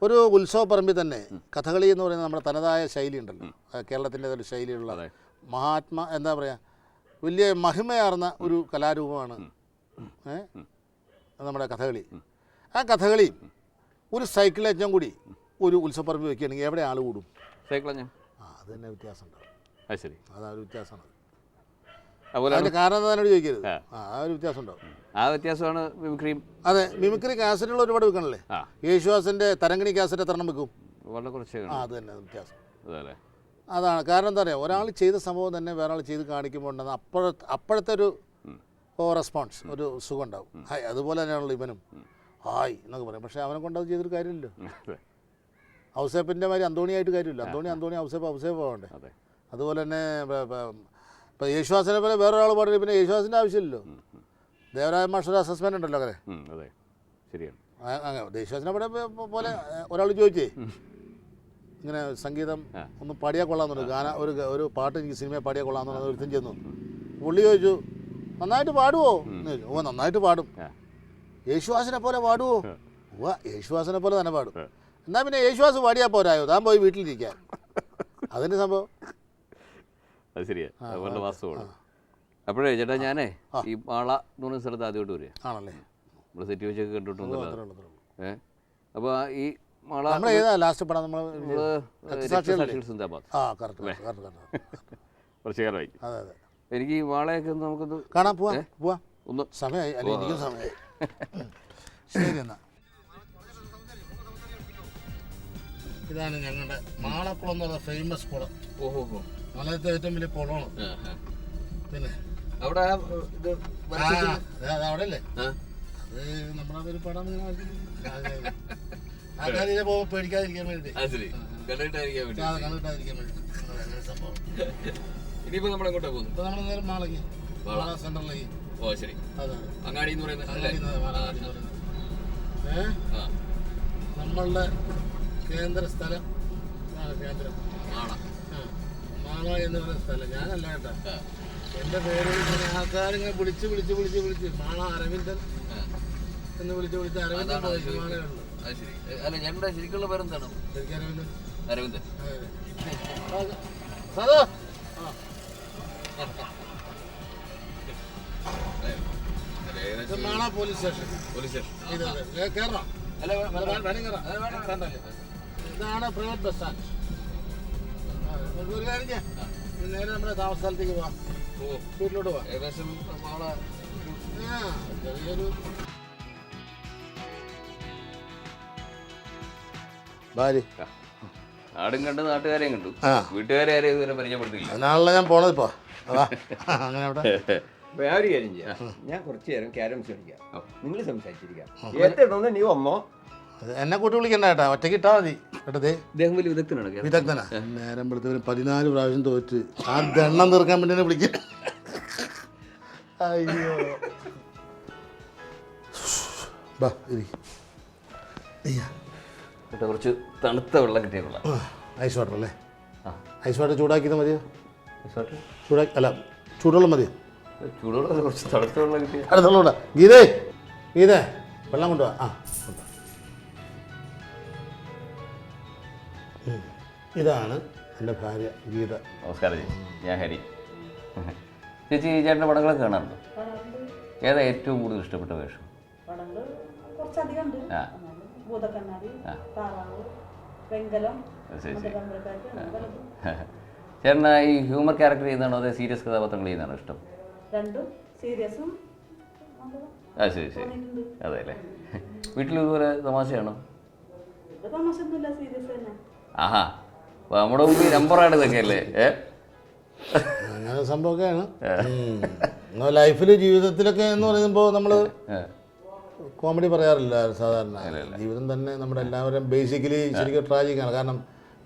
A: ഒരു ഉത്സവ പറമ്പിൽ തന്നെ കഥകളി എന്ന് പറയുന്ന നമ്മുടെ തനതായ ശൈലി ഉണ്ടല്ലോ, കേരളത്തിൻ്റെ ഒരു ശൈലിയുള്ള എന്താ പറയുക, വലിയ മഹിമയാർന്ന ഒരു കലാരൂപമാണ് നമ്മുടെ കഥകളി. ആ കഥകളി ഒരു സൈക്കിൾ അച്ഛൻ കൂടി ഒരു ഉത്സവപ്പറമ്പ് വെക്കുകയാണെങ്കിൽ എവിടെ ആൾ കൂടും? അത് തന്നെ വ്യത്യാസം ഉണ്ടാവും.
B: ശരി,
A: അതാ ഒരു വ്യത്യാസമാണ്. അതിൻ്റെ കാരണം എന്നോട് ചോദിക്കരുത്. ആ ഒരു വ്യത്യാസം ഉണ്ടാവും.
B: ആ വ്യത്യാസമാണ് മിമിക്രിയും. അതെ,
A: മിമിക്രി കാസറ്റുകൾ ഒരുപാട് വെക്കണല്ലേ. യേശുദാസിൻ്റെ തരംഗിണി കാസറ്റ് എത്ര എണ്ണം വെക്കും?
B: വളരെ കുറച്ച്.
A: അത് തന്നെ വ്യത്യാസം. അതാണ് കാരണം. എന്താ പറയുക, ഒരാൾ ചെയ്ത സംഭവം തന്നെ വേറെ ആൾ ചെയ്ത് കാണിക്കുമ്പോൾ ഉണ്ടെന്ന് അപ്പോഴത്തെ ഒരു റെസ്പോൺസ്, ഒരു സുഖം ഉണ്ടാവും. ഹായ്, അതുപോലെ തന്നെയാണല്ലോ ഇവനും ഹായ് എന്നൊക്കെ പറയും. പക്ഷേ അവനെ കൊണ്ട് അത് ചെയ്തൊരു കാര്യമില്ലല്ലോ. ഔസേപ്പിൻ്റെ മാതിരി അന്തോണിയായിട്ട് കാര്യമില്ല. അന്തോണി ഔസേപ്പ് ആവണ്ടേ. അതുപോലെ തന്നെ ഇപ്പോൾ യേശുദാസിനെ പോലെ വേറൊരാൾ പാടില്ല, പിന്നെ യേശുദാസിൻ്റെ ആവശ്യമില്ലല്ലോ. ദേവരായ മാഷൊരു അസസ്മെൻ്റ് ഉണ്ടല്ലോ അങ്ങനെ.
B: ശരിയാണ്.
A: യേശുദാസിനെ പോലെ ഒരാൾ ചോദിച്ചേ ഇങ്ങനെ സംഗീതം ഒന്ന് പാടിയാൽ കൊള്ളാമെന്നുണ്ട്. ഒരു പാട്ട് എനിക്ക് സിനിമയിൽ പാടിയാൽ കൊള്ളാമെന്നുള്ളത് ഒരുത്തം ചെന്നു. പുള്ളി ചോദിച്ചു, നന്നായിട്ട് പാടുവോ എന്ന് ചോദിച്ചു. ഓ നന്നായിട്ട് പാടും. യേശുദാസിനെ പോലെ പാടുവോ? ഓ യേശുദാസിനെ പോലെ തന്നെ പാടും. എന്നാൽ പിന്നെ യേശുദാസ് പാടിയാൽ പോരായോ, താൻ പോയി വീട്ടിലിരിക്കാൻ. അതിൻ്റെ സംഭവം
B: അത് ശരിയാ, അതുപോലെ വാസ്തവമാണ്. അപ്പോഴേ ചേട്ടാ ഞാനേ ഈ മാള എന്ന് പറഞ്ഞ സ്ഥലത്ത് ആദ്യമായിട്ട് വരിക
A: ആണല്ലേ.
B: നമ്മൾ സെറ്റ് വെച്ചൊക്കെ കണ്ടിട്ടുണ്ടല്ലോ. അപ്പോൾ ഈ മാള
A: നമ്മൾ ഏതാ ലാസ്റ്റ് പടം? നമ്മൾ
B: സിന്ദാബാദ്.
A: ആ കറക്റ്റ്
B: കുറച്ച് കാലമായി.
A: അതെ അതെ.
B: എനിക്ക് ഈ മാളയൊക്കെ നമുക്കൊന്ന്
A: കാണാൻ പോവാം.
B: ഒന്ന്
A: സമയമായി, അല്ലെങ്കിൽ എനിക്കും സമയമായി. ശരി എന്നാ. ഇതാണ് ഞങ്ങളുടെ മാളക്കുളം എന്ന് പറഞ്ഞ ഫേമസ് കുളം.
B: ഓഹോ,
A: മലയത്തെ ഏറ്റവും വലിയ കുളമാണ്. പിന്നെ
B: അവിടെ
A: അവിടെ അല്ലേ, അത് നമ്മുടെ ഒരു പടം ആൾക്കാരെ പോകുമ്പോൾ പേടിക്കാതിരിക്കാൻ വേണ്ടി, കണ്ടിട്ടായിരിക്കാൻ വേണ്ടി സംഭവം.
B: ഇനിയിപ്പോ നമ്മളെങ്ങോട്ടാ പോകുന്നു?
A: ഇപ്പൊ നമ്മൾ നേരം മാള സെന്ററിലേക്ക്.
B: ഓ ശരി.
A: അതെ,
B: അങ്ങാടി എന്ന് പറയുന്നത്
A: നമ്മളുടെ കേന്ദ്ര സ്ഥലം കേന്ദ്രം മാള എന്ന് പറയുന്ന സ്ഥലം. ഞാനല്ല കേട്ടാ, എൻ്റെ പേര് ആൾക്കാരിങ്ങനെ വിളിച്ച് മാള അരവിന്ദൻ എന്ന് വിളിച്ച് അരവിന്ദൻ മാളയുള്ളൂ.
B: അല്ല ഞങ്ങളുടെ ശരിക്കുള്ള പേരെന്താണ്?
A: ശരിക്കും അരവിന്ദൻ.
B: അരവിന്ദൻ.
A: Mala police station. കേരളം ഇതാണ് പ്രൈവറ്റ് ബസ് സ്റ്റാൻഡ്. ഒരു കാര്യം, നേരെ നമ്മുടെ താമസ സ്ഥലത്തേക്ക് പോവാം, വീട്ടിലോട്ട് പോവാം.
B: ഏകദേശം
A: ചെറിയൊരു ഭാര്യ
B: നാടും കണ്ടു, നാട്ടുകാരെയും കണ്ടു, വീട്ടുകാരെ ആരെയും ഇതുവരെ പരിചയപ്പെടുത്തില്ല.
A: അതിനാണല്ലോ ഞാൻ പോണത് ഇപ്പോൾ. അങ്ങനെ അവിടെ
C: ഞാൻ ഒരു കാര്യം ചെയ്യാം, ഞാൻ കുറച്ച് നേരം ക്യാരംസ് കളിക്കാം, നിങ്ങൾ സംസാരിച്ചിരിക്കാം. ഏറ്റവും നീ വന്നോ,
A: എന്നെ കൂട്ടി വിളിക്കണ്ട കേട്ടാ, ഒറ്റയ്ക്ക് ഇട്ടാ മതി കേട്ടതേ.
B: ഇദ്ദേഹം വലിയ വിദഗ്ധനാണ്.
A: വിദഗ്ധനാ. നേരം വെളുത്തവന് 14 പ്രാവശ്യം തോറ്റ് ആ ദണ്ണം തീർക്കാൻ വേണ്ടി തന്നെ വിളിക്കും. അയ്യോ ബാ
B: കുറച്ച് തണുത്ത വെള്ളം കിട്ടിയ കൊള്ളാം.
A: ഐസ് വാട്ടർ അല്ലേ? ഐസ് വാട്ടർ ചൂടാക്കിയത് മതിയോ?
B: ചൂടാക്കി
A: അല്ല ചൂടുവെള്ളം മതിയോ?
B: ചൂടുവെള്ളം കുറച്ച് തണുത്ത വെള്ളം കിട്ടിയ.
A: അടുത്തുള്ള കൂടാ. ഗീതേ വെള്ളം കൊണ്ടുപോവാ. ഇതാണ് എൻ്റെ ഭാര്യ ഗീത.
B: നമസ്കാരം ചേച്ചി, ഞാൻ ഹരി. ചേച്ചി ചേട്ടൻ്റെ പടങ്ങളൊക്കെ കാണാറുണ്ടോ? ഏതാ ഏറ്റവും കൂടുതൽ ഇഷ്ടപ്പെട്ട വേഷം? ചേട്ടന് ഈ ഹ്യൂമർ ക്യാരക്ടർ ചെയ്യുന്നതാണോ അതോ സീരിയസ് കഥാപാത്രങ്ങൾ ചെയ്യുന്നതാണോ ഇഷ്ടം? ആ ശരി ശരി, അതെ അല്ലേ. വീട്ടിൽ ഇതുപോലെ തമാശയാണോ? ആഹാ, നമ്മുടെ മുമ്പിൽ നമ്പറാണ് ഇതൊക്കെ അല്ലേ?
A: അങ്ങനെ സംഭവമൊക്കെയാണ് ലൈഫിൽ. ജീവിതത്തിലൊക്കെ എന്ന് പറയുമ്പോൾ നമ്മൾ കോമഡി പറയാറില്ല സാധാരണ. ജീവിതം തന്നെ നമ്മുടെ എല്ലാവരും ബേസിക്കലി ശരിക്കും ട്രാജിക്കാണ്. കാരണം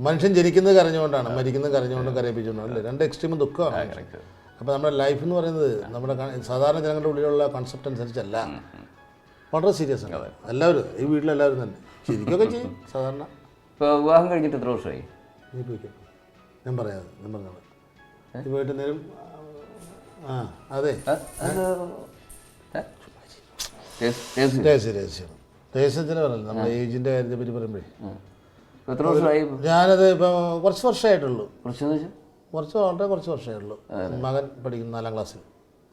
A: മനുഷ്യൻ ജനിക്കുന്നത് കരഞ്ഞുകൊണ്ടാണ്, മരിക്കുന്നത് കരഞ്ഞുകൊണ്ടും കരയിപ്പിച്ചുകൊണ്ടാണ് അല്ലേ. രണ്ട് എക്സ്ട്രീമും ദുഃഖമാണ്. അപ്പോൾ നമ്മുടെ ലൈഫ് എന്ന് പറയുന്നത് നമ്മുടെ സാധാരണ ജനങ്ങളുടെ ഉള്ളിലുള്ള കോൺസെപ്റ്റ് അനുസരിച്ചല്ല, വളരെ സീരിയസ് ആണ്. എല്ലാവരും ഈ വീട്ടിലെല്ലാവരും തന്നെ ശരിക്കൊക്കെ ചെയ്യും സാധാരണ.
B: ഇപ്പോൾ വിവാഹം കഴിഞ്ഞിട്ട് എത്ര വർഷമായി?
A: ഞാൻ പറയാതെ ഞാൻ പറഞ്ഞത് പോയിട്ട് നേരം. അതെ രഹസ്യത്തിന് പറയല്ലോ, നമ്മുടെ ഏജിൻ്റെ കാര്യത്തെ പറ്റി പറയുമ്പോഴേ.
B: എത്ര വർഷമായി?
A: ഞാനത് ഇപ്പോൾ കുറച്ച് വർഷമായിട്ടുള്ളൂ.
B: കുറച്ച്
A: വളരെ കുറച്ച് വർഷമായിട്ടുള്ളൂ. മകൻ പഠിക്കുന്നു 4ാം ക്ലാസ്സിൽ.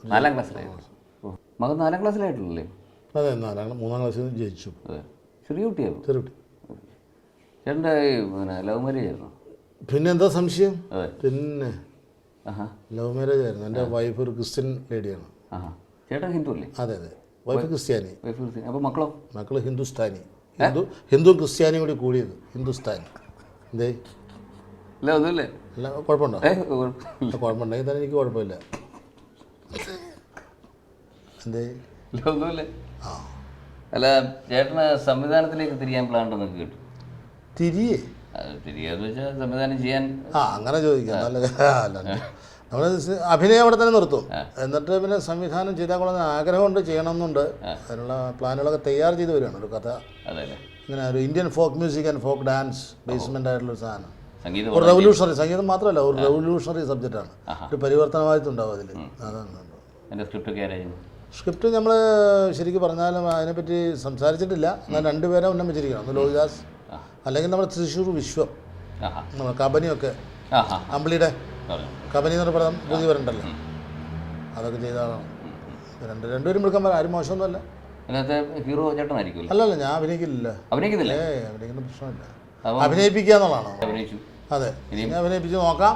B: 4ാം ക്ലാസ്സിലായിട്ടുള്ളൂ? മകൻ 4ാം ക്ലാസ്സിലായിട്ടുള്ളൂ?
A: അതെ, 3ാം ക്ലാസ്സിൽ ജയിച്ചു.
B: ചെറിയ കുട്ടിയാവും.
A: ചെറിയ കുട്ടി.
B: ചേട്ടൻ്റെ പിന്നെ ലവ് മാരേജ് ആയിരുന്നു?
A: പിന്നെ എന്താ സംശയം? പിന്നെ ലവ് മാരേജ് ആയിരുന്നു. എൻ്റെ വൈഫ് ഒരു ക്രിസ്ത്യൻ ലേഡിയാണ്.
B: ചേട്ടൻ ഹിന്ദു അല്ലേ?
A: അതെ അതെ, വൈഫ് ക്രിസ്ത്യാനി.
B: അപ്പോൾ മക്കളോ?
A: മക്കൾ ഹിന്ദുസ്ഥാനി. ഹിന്ദു ക്രിസ്ത്യാനിയും കൂടി കൂടിയത് ഹിന്ദുസ്ഥാനി. എന്തേ
B: അല്ല ഒന്നുമില്ലേ?
A: അല്ല കുഴപ്പമുണ്ടോ? കുഴപ്പമുണ്ടെങ്കിൽ തന്നെ എനിക്ക് കുഴപ്പമില്ല. എന്തേ
B: ഒന്നുമില്ലേ? അല്ല ചേട്ടന് സംവിധാനത്തിലേക്ക് തിരിയാൻ പ്ലാൻ ഉണ്ടെന്നൊക്കെ കേട്ടു. തിരിയാന്ന് വെച്ചാൽ സംവിധാനം ചെയ്യാൻ.
A: അങ്ങനെ ചോദിക്കാം. നല്ല നമ്മൾ അഭിനയം അവിടെ തന്നെ നിർത്തും. എന്നിട്ട് പിന്നെ സംവിധാനം ചെയ്താൽ കൊള്ളുന്ന ആഗ്രഹമുണ്ട്, ചെയ്യണമെന്നുണ്ട്. അതിനുള്ള പ്ലാനുകളൊക്കെ തയ്യാർ ചെയ്ത് വരികയാണ്. ഒരു കഥ ഇങ്ങനെ ഒരു Indian folk music and folk dance basement ആയിട്ടുള്ളൊരു സാധനം.
B: സംഗീതം
A: ഒരു റെവല്യൂഷണറി, സംഗീതം മാത്രമല്ല ഒരു റെവല്യൂഷണറി സബ്ജക്റ്റാണ്, ഒരു പരിവർത്തനമായിട്ടുണ്ടാവും അതിൽ. അതാണ്
B: എൻ്റെ സ്ക്രിപ്റ്റൊക്കെ ആരായിരുന്നു?
A: സ്ക്രിപ്റ്റ് നമ്മൾ ശരിക്കും പറഞ്ഞാലും അതിനെപ്പറ്റി സംസാരിച്ചിട്ടില്ല. എന്നാൽ രണ്ടുപേരെ ഉന്നം വെച്ചിരിക്കണം, ഒന്ന് ലോഹിദാസ് അല്ലെങ്കിൽ നമ്മുടെ തൃശ്ശൂർ വിശ്വം, നമ്മുടെ കബനിയൊക്കെ, അമ്പിളിയുടെ കബനി എന്നൊരു പടം പുതിയ വരണ്ടല്ലോ, അതൊക്കെ ചെയ്ത ആളാണ്. രണ്ടുപേരും വിളിക്കാൻ പറയാം, ആരും മോശമൊന്നുമല്ല.
B: അതിനകത്ത് ഹീറോ ചേട്ടനായിരിക്കും?
A: അല്ലല്ല, ഞാൻ അഭിനയിക്കില്ല.
B: അഭിനയിക്കുന്നില്ല?
A: അഭിനയിക്കുന്ന പ്രശ്നമില്ല, അഭിനയിപ്പിക്കുക എന്നുള്ളതാണ്.
B: അഭിനയിച്ചു.
A: അതെ, ഇനി അഭിനയിപ്പിച്ച് നോക്കാം,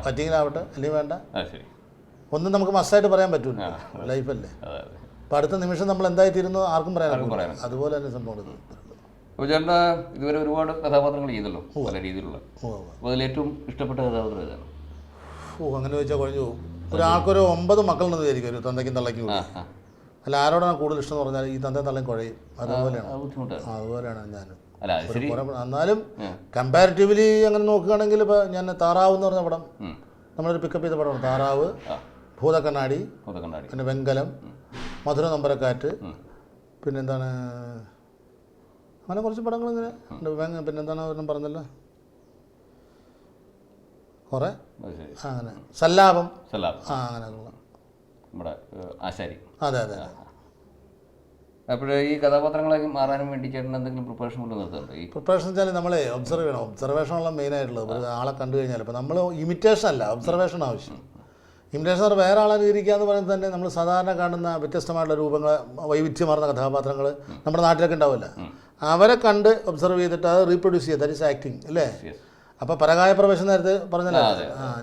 A: പറ്റിയെങ്കിലാവട്ടെ, അല്ലെങ്കിൽ വേണ്ട.
B: ശരി.
A: ഒന്നും നമുക്ക് മസ്റ്റായിട്ട് പറയാൻ പറ്റൂല, ലൈഫല്ലേ. അപ്പം അടുത്ത നിമിഷം നമ്മൾ എന്തായിത്തീരുന്നു ആർക്കും പറയാൻ അതുപോലെ തന്നെ സംഭവം.
B: അപ്പോൾ ചേട്ടന് ഇതുവരെ ഒരുപാട് കഥാപാത്രങ്ങൾ ചെയ്തല്ലോ, പല രീതിയിലുള്ള. അപ്പോൾ അതിൽ ഏറ്റവും ഇഷ്ടപ്പെട്ട കഥാപാത്രം ഏതാണ്?
A: അങ്ങനെ ചോദിച്ചാൽ കുഴഞ്ഞു പോകും. ഒരാൾക്കൊരു 9 മക്കളുണ്ടെന്ന് വിചാരിക്കും, ഒരു തന്തയ്ക്കും തള്ളയ്ക്കും കൂടി. അല്ല, ആരോടാണ് കൂടുതൽ ഇഷ്ടം എന്ന് പറഞ്ഞാൽ ഈ തന്തയും തള്ളയും കുഴയും, അതുപോലെയാണ് ഞാൻ. എന്നാലും കമ്പാരിറ്റീവ്ലി അങ്ങനെ നോക്കുകയാണെങ്കിൽ ഇപ്പോൾ ഞാൻ താറാവ് എന്ന് പറഞ്ഞ പടം, നമ്മളൊരു പിക്കപ്പ് ചെയ്ത പടമാണ് താറാവ്, ഭൂതക്കണ്ണാടി, പിന്നെ വെങ്കലം, മധുര നമ്പരക്കാറ്റ്, പിന്നെന്താണ് അങ്ങനെ കുറച്ച് പടങ്ങൾ ഇങ്ങനെ പിന്നെന്താണ് ഒരെണ്ണം പറഞ്ഞല്ലോ കുറേ, അങ്ങനെ സല്ലാപം, അങ്ങനെയുള്ള
B: നമ്മുടെ ആശാരി.
A: അതെ അതെ.
B: അപ്പോൾ ഈ കഥാപാത്രങ്ങളൊക്കെ മാറാനും വേണ്ടി ചേട്ടൻ എന്തെങ്കിലും പ്രിപ്പറേഷൻ കൊണ്ട് നിർത്തുന്നുണ്ട്? ഈ
A: പ്രിപ്പറേഷൻ വെച്ചാൽ നമ്മളെ ഒബ്സർവ് ചെയ്യണം, ഒബ്സർവേഷനുള്ള മെയിനായിട്ടുള്ളത്. ഒരു ആളെ കണ്ടു കഴിഞ്ഞാൽ ഇപ്പോൾ നമ്മൾ ഇമിറ്റേഷൻ അല്ല, ഒബ്സർവേഷൻ ആവശ്യം. ഇമിറ്റേഷൻ പറഞ്ഞാൽ വേറെ ആളെ അനുകരിക്കുക എന്ന് പറയുന്നത് തന്നെ നമ്മൾ സാധാരണ കാണുന്ന വ്യത്യസ്തമായിട്ടുള്ള രൂപങ്ങൾ, വൈവിധ്യമാർന്ന കഥാപാത്രങ്ങൾ നമ്മുടെ നാട്ടിലൊക്കെ ഉണ്ടാവില്ല, അവരെ കണ്ട് ഒബ്സർവ് ചെയ്തിട്ട് അത് റീപ്രൊഡ്യൂസ് ചെയ്യുക, ദാറ്റ് ഈസ് ആക്ടിങ് അല്ലേ. അപ്പോൾ പരകായ പ്രവേശം നേരത്തെ പറഞ്ഞല്ലോ,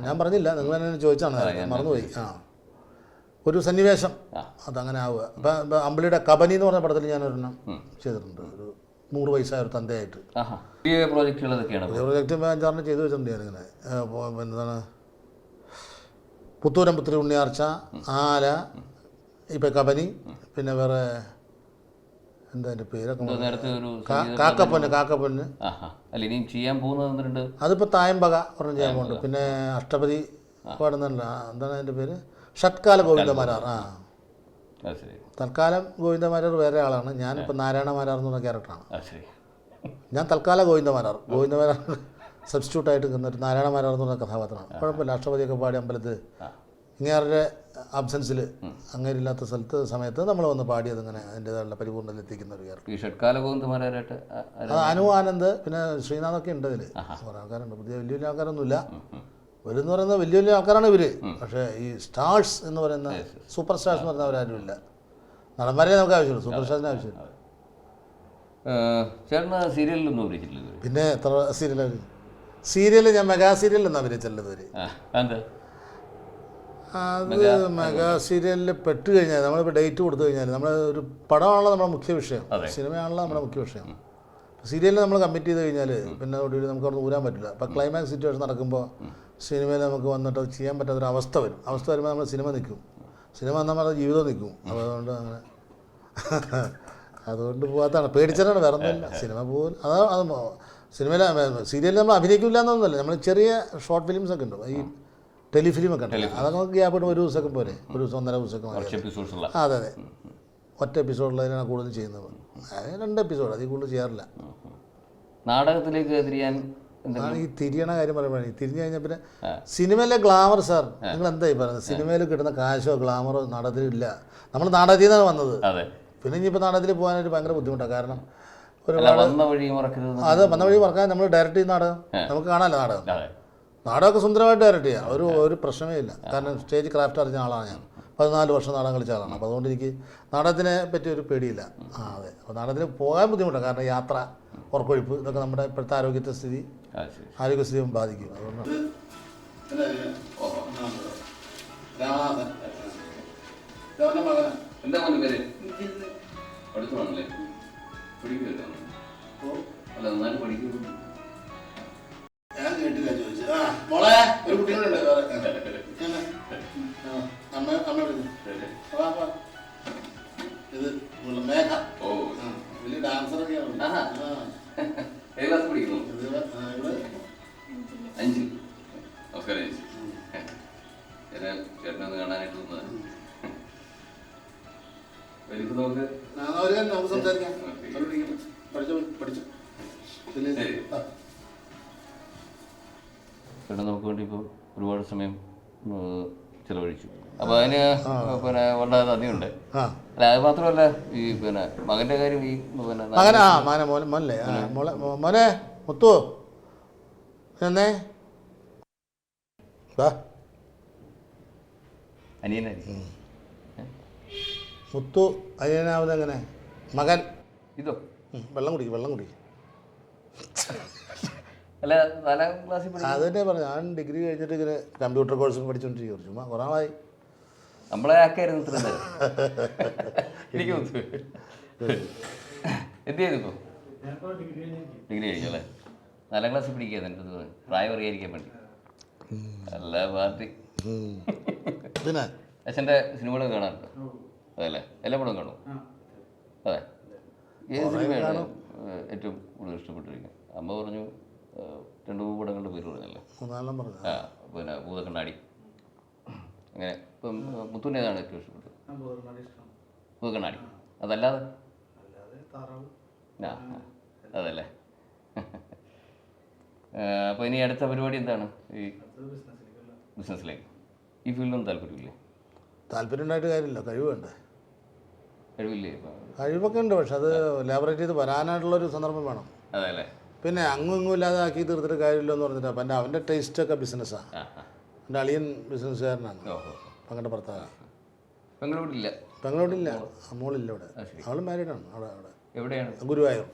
A: ഞാൻ പറഞ്ഞില്ല, നിങ്ങൾ തന്നെ ചോദിച്ചാണ്, മറന്നുപോയി. ഒരു സന്നിവേശം അതങ്ങനെ ആവുക. ഇപ്പം അമ്പിളിയുടെ കബനി എന്ന് പറഞ്ഞ പടത്തിൽ ഞാനൊരെണ്ണം ചെയ്തിട്ടുണ്ട്, ഒരു 100 വയസ്സായ ഒരു തന്തയായിട്ട്.
B: പുതിയ പ്രോജക്റ്റുകൾ
A: പ്രോജക്റ്റ് 5-6 ചെയ്തു വെച്ചിട്ടുണ്ട് ഞാനിങ്ങനെ. എന്താണ് പുത്തൂരം പുത്രി ഉണ്ണിയാർച്ച, ആല, ഇപ്പം കബനി, പിന്നെ വേറെ എന്താ എൻ്റെ പേരൊക്കെ, കാക്കപ്പൊന്ന് അതിപ്പോൾ തായമ്പക ഒരെണ്ണം ചെയ്യാൻ പോകുന്നുണ്ട്. പിന്നെ അഷ്ടപതി പാടുന്നുണ്ട്, എന്താണ് അതിൻ്റെ പേര്, ഷട്കാല ഗോവിന്ദമാരാർ. തൽക്കാലം ഗോവിന്ദമാരാർ വേറെ ആളാണ്, ഞാനിപ്പോൾ നാരായണമാരാർ എന്ന് പറഞ്ഞ ക്യാരക്ടറാണ്. ഞാൻ തൽക്കാല ഗോവിന്ദമാരാർ സബ്സ്റ്റിറ്റ്യൂട്ടായിട്ട് നിന്നിട്ട് നാരായണമാരാർ എന്ന് പറഞ്ഞ കഥാപാത്രമാണ്. കുഴപ്പമില്ല, അഷ്ടപതിയൊക്കെ പാടി അമ്പലത്തിൽ ഇങ്ങേരുടെ അബ്സെൻസിൽ അങ്ങേരില്ലാത്ത സമയത്ത് നമ്മൾ വന്ന് പാടിയത് ഇങ്ങനെ അതിൻ്റെതായുള്ള പരിപൂർണ്ണതയിൽ എത്തിക്കുന്ന ഒരു ക്യാരക്ടർ. അത് അനു ആനന്ദ്, പിന്നെ ശ്രീനാഥൊക്കെ ഉണ്ട് അതിൽ. കുറേ ആൾക്കാരുണ്ട്, പുതിയ വലിയ വലിയ ആൾക്കാരൊന്നുമില്ല. ഇവരെന്ന് പറയുന്നത് വലിയ വലിയ ആൾക്കാരാണ് ഇവർ, പക്ഷേ ഈ സ്റ്റാർസ് എന്ന് പറയുന്ന സൂപ്പർ സ്റ്റാർസ് എന്ന് പറയുന്ന അവരാരും ഇല്ല. നടന്മാരെ നമുക്ക് ആവശ്യമുള്ളൂ, സൂപ്പർ സ്റ്റാർസിന് ആവശ്യമില്ല. പിന്നെ എത്ര സീരിയൽ ഞാൻ മെഗാ സീരിയലൊന്നും അഭിനയിച്ചല്ലോ ഇവർ. അത് മെഗാ സീരിയലിൽ പെട്ട് കഴിഞ്ഞാൽ നമ്മളിപ്പോൾ ഡേറ്റ് കൊടുത്തു കഴിഞ്ഞാൽ നമ്മൾ ഒരു പടമാണല്ലോ നമ്മുടെ മുഖ്യ വിഷയം, സിനിമയാണല്ലോ നമ്മുടെ മുഖ്യ വിഷയം. സീരിയലിൽ നമ്മൾ കമ്മിറ്റ് ചെയ്ത് കഴിഞ്ഞാൽ പിന്നെ ഒടുവിൽ നമുക്ക് അവിടെ ഊരാൻ പറ്റില്ല. അപ്പോൾ ക്ലൈമാക്സ് സിറ്റുവേഷൻ നടക്കുമ്പോൾ സിനിമയിൽ നമുക്ക് വന്നിട്ട് അത് ചെയ്യാൻ പറ്റാത്തൊരു അവസ്ഥ വരും. അവസ്ഥ വരുമ്പോൾ നമ്മൾ സിനിമ നിൽക്കും, സിനിമ വന്നാൽ നമ്മുടെ ജീവിതം നിൽക്കും. അതുകൊണ്ട് അങ്ങനെ അതുകൊണ്ട് പോകാത്തതാണ്, പേടിച്ചാണ്, വേറെ ഒന്നുമില്ല. സിനിമ പോകും, അത് സിനിമയിൽ സീരിയലിൽ നമ്മൾ അഭിനയിക്കില്ല എന്നൊന്നുമില്ല. നമ്മൾ ചെറിയ ഷോർട്ട് ഫിലിംസ് ഒക്കെ ഉണ്ട്, ഈ ടെലിഫിലിമൊക്കെ ഉണ്ട്, അതൊക്കെ നമുക്ക് ഗ്യാപ്പ് ഇടും, 1 ദിവസമൊക്കെ പോലെ, 1 ദിവസം 1.5 ദിവസമൊക്കെ. അതെ അതെ, ഒറ്റ എപ്പിസോഡിലാണ് കൂടുതൽ ചെയ്യുന്നത്. 2 എപ്പിസോഡ്, അതിൽ കൂടുതൽ ചെയ്യാറില്ല.
B: നാടകത്തിലേക്ക് തിരിയാൻ
A: ഈ തിരിയണ കാര്യം പറയുമ്പോഴാണ്, ഈ തിരിഞ്ഞു കഴിഞ്ഞാൽ പിന്നെ സിനിമയിലെ ഗ്ലാമർ, സാർ നിങ്ങൾ എന്തായി പറയുന്നത്, സിനിമയിൽ കിട്ടുന്ന കാശോ ഗ്ലാമറോ നാടകത്തിലില്ല. നമ്മൾ നാടകത്തിൽ നിന്നാണ് വന്നത്, പിന്നെ ഇനിയിപ്പോൾ നാടകത്തിൽ പോകാനായിട്ട് ഭയങ്കര ബുദ്ധിമുട്ടാണ്. കാരണം ഒരുപാട് അത് വന്ന വഴി മറക്കാൻ നമ്മൾ ഡയറക്റ്റ് ചെയ്യുന്ന നാടകം നമുക്ക് കാണാമല്ലോ. നാടകമൊക്കെ സുന്ദരമായിട്ട് ഡയറക്റ്റ് ചെയ്യാം, ഒരു പ്രശ്നമേ ഇല്ല. കാരണം സ്റ്റേജ് ക്രാഫ്റ്റ് അറിഞ്ഞ ആളാണ് ഞാൻ, 14 വർഷം നാടകം കളിച്ച ആളാണ്. അപ്പോൾ അതുകൊണ്ട് എനിക്ക് നാടകത്തിനെ പറ്റി ഒരു പേടിയില്ല. അതെ, അപ്പോൾ നാടകത്തിന് പോകാൻ ബുദ്ധിമുട്ടാണ്, കാരണം യാത്ര, ഉറക്കൊഴിപ്പ്, ഇതൊക്കെ നമ്മുടെ ഇപ്പോഴത്തെ ആരോഗ്യസ്ഥിതി ബാധിക്കും. അതുകൊണ്ട് ഞാൻ കേട്ടില്ല ചോദിച്ചു. മോളെ ഒരു കുട്ടികളുണ്ട്, ഇത് മേഘ, വലിയ ഡാൻസറൊക്കെയാണ്.
B: ചേട്ടനൊന്ന് കാണാനായിട്ട്
A: നമുക്ക് സംസാരിക്കാം. പഠിച്ചു.
B: നമുക്ക് വേണ്ടി ഇപ്പോൾ ഒരുപാട് സമയം ചിലവഴിച്ചു. അപ്പോൾ അതിന് പിന്നെ വളരെ നന്ദിയുണ്ട്. അല്ല അത് മാത്രമല്ല ഈ പിന്നെ മകൻ്റെ കാര്യം ഈ പിന്നെ
A: മകനെ മോനല്ലേ മോനെ മുത്തു എന്നേ
B: അനിയനായിരിക്കും
A: മുത്തു അനിയനാവുന്നത് എങ്ങനെ മകൻ
B: ഇതോ
A: വെള്ളം കുടിക്കും
B: അല്ല 4ാം ക്ലാസ്സിൽ
A: അത് തന്നെ പറഞ്ഞു. ഞാൻ ഡിഗ്രി കഴിഞ്ഞിട്ട് ഇങ്ങനെ കമ്പ്യൂട്ടർ കോഴ്സ് പഠിച്ചുകൊണ്ടിരിക്കും. ചുമ്മാ കുറേ നാളായി.
B: നമ്മളെ ആക്കായിരുന്നു ഇത്ര എനിക്ക് എന്ത് ചെയ്തിപ്പോൾ ഡിഗ്രി കഴിഞ്ഞു അല്ലേ? 4ാം ക്ലാസ്സിൽ പിടിക്കുക എൻ്റെ പ്രായം അറിയാതിരിക്കാൻ വേണ്ടി. അല്ല പാർട്ടി
A: പിന്നെ
B: അച്ഛൻ്റെ സിനിമകളൊക്കെ കാണാറുണ്ട് അതല്ലേ? എല്ലാ പടവും കാണും? അതെ. ഏത് സിനിമയാണ് ഏറ്റവും കൂടുതൽ ഇഷ്ടപ്പെട്ടിരിക്കുന്നത്? അമ്മ പറഞ്ഞു 2-3 പടങ്ങളുടെ പേര് പറഞ്ഞല്ലേ? ആ പിന്നെ ഭൂതക്കണ്ണാടി. അങ്ങനെ ഇപ്പം മുത്തുവിന് ഏതാണ് ഏറ്റവും ഇഷ്ടപ്പെട്ടത്? ഭൂതക്കണ്ണാടി. അതല്ലാതെ ആ അതല്ലേ? അപ്പോൾ ഇനി അടുത്ത പരിപാടി എന്താണ്? ഈ ബിസിനസ്സിലേക്ക് ഈ ഫീൽഡൊന്നും താല്പര്യമില്ലേ?
A: താല്പര്യം ഉണ്ടായിട്ട് കാര്യമില്ല, കഴിവ് വേണ്ടേ?
B: കഴിവില്ലേ?
A: കഴിവൊക്കെ ഉണ്ട്, പക്ഷെ അത് ലാബറേറ്റ് ചെയ്ത് വരാനായിട്ടുള്ളൊരു സന്ദർഭം വേണം.
B: അതെ അല്ലേ?
A: പിന്നെ അങ്ങും ഇങ്ങും ഇല്ലാതെ ആക്കി തീർത്തിട്ട് കാര്യമില്ല എന്ന് പറഞ്ഞിട്ട് അപ്പം അവൻ്റെ ടേസ്റ്റൊക്കെ ബിസിനസ്സാണ്. എൻ്റെ അളിയൻ ബിസിനസ്സുകാരനാണ്. പങ്ങളുടെ ഭർത്താവ്
B: പെങ്ങളോടില്ല.
A: പെങ്ങളോടില്ല, മോളില്ല ഇവിടെ. അവളും മാരീഡാണ്. അവിടെ
B: എവിടെയാണ്?
A: ഗുരുവായൂർ.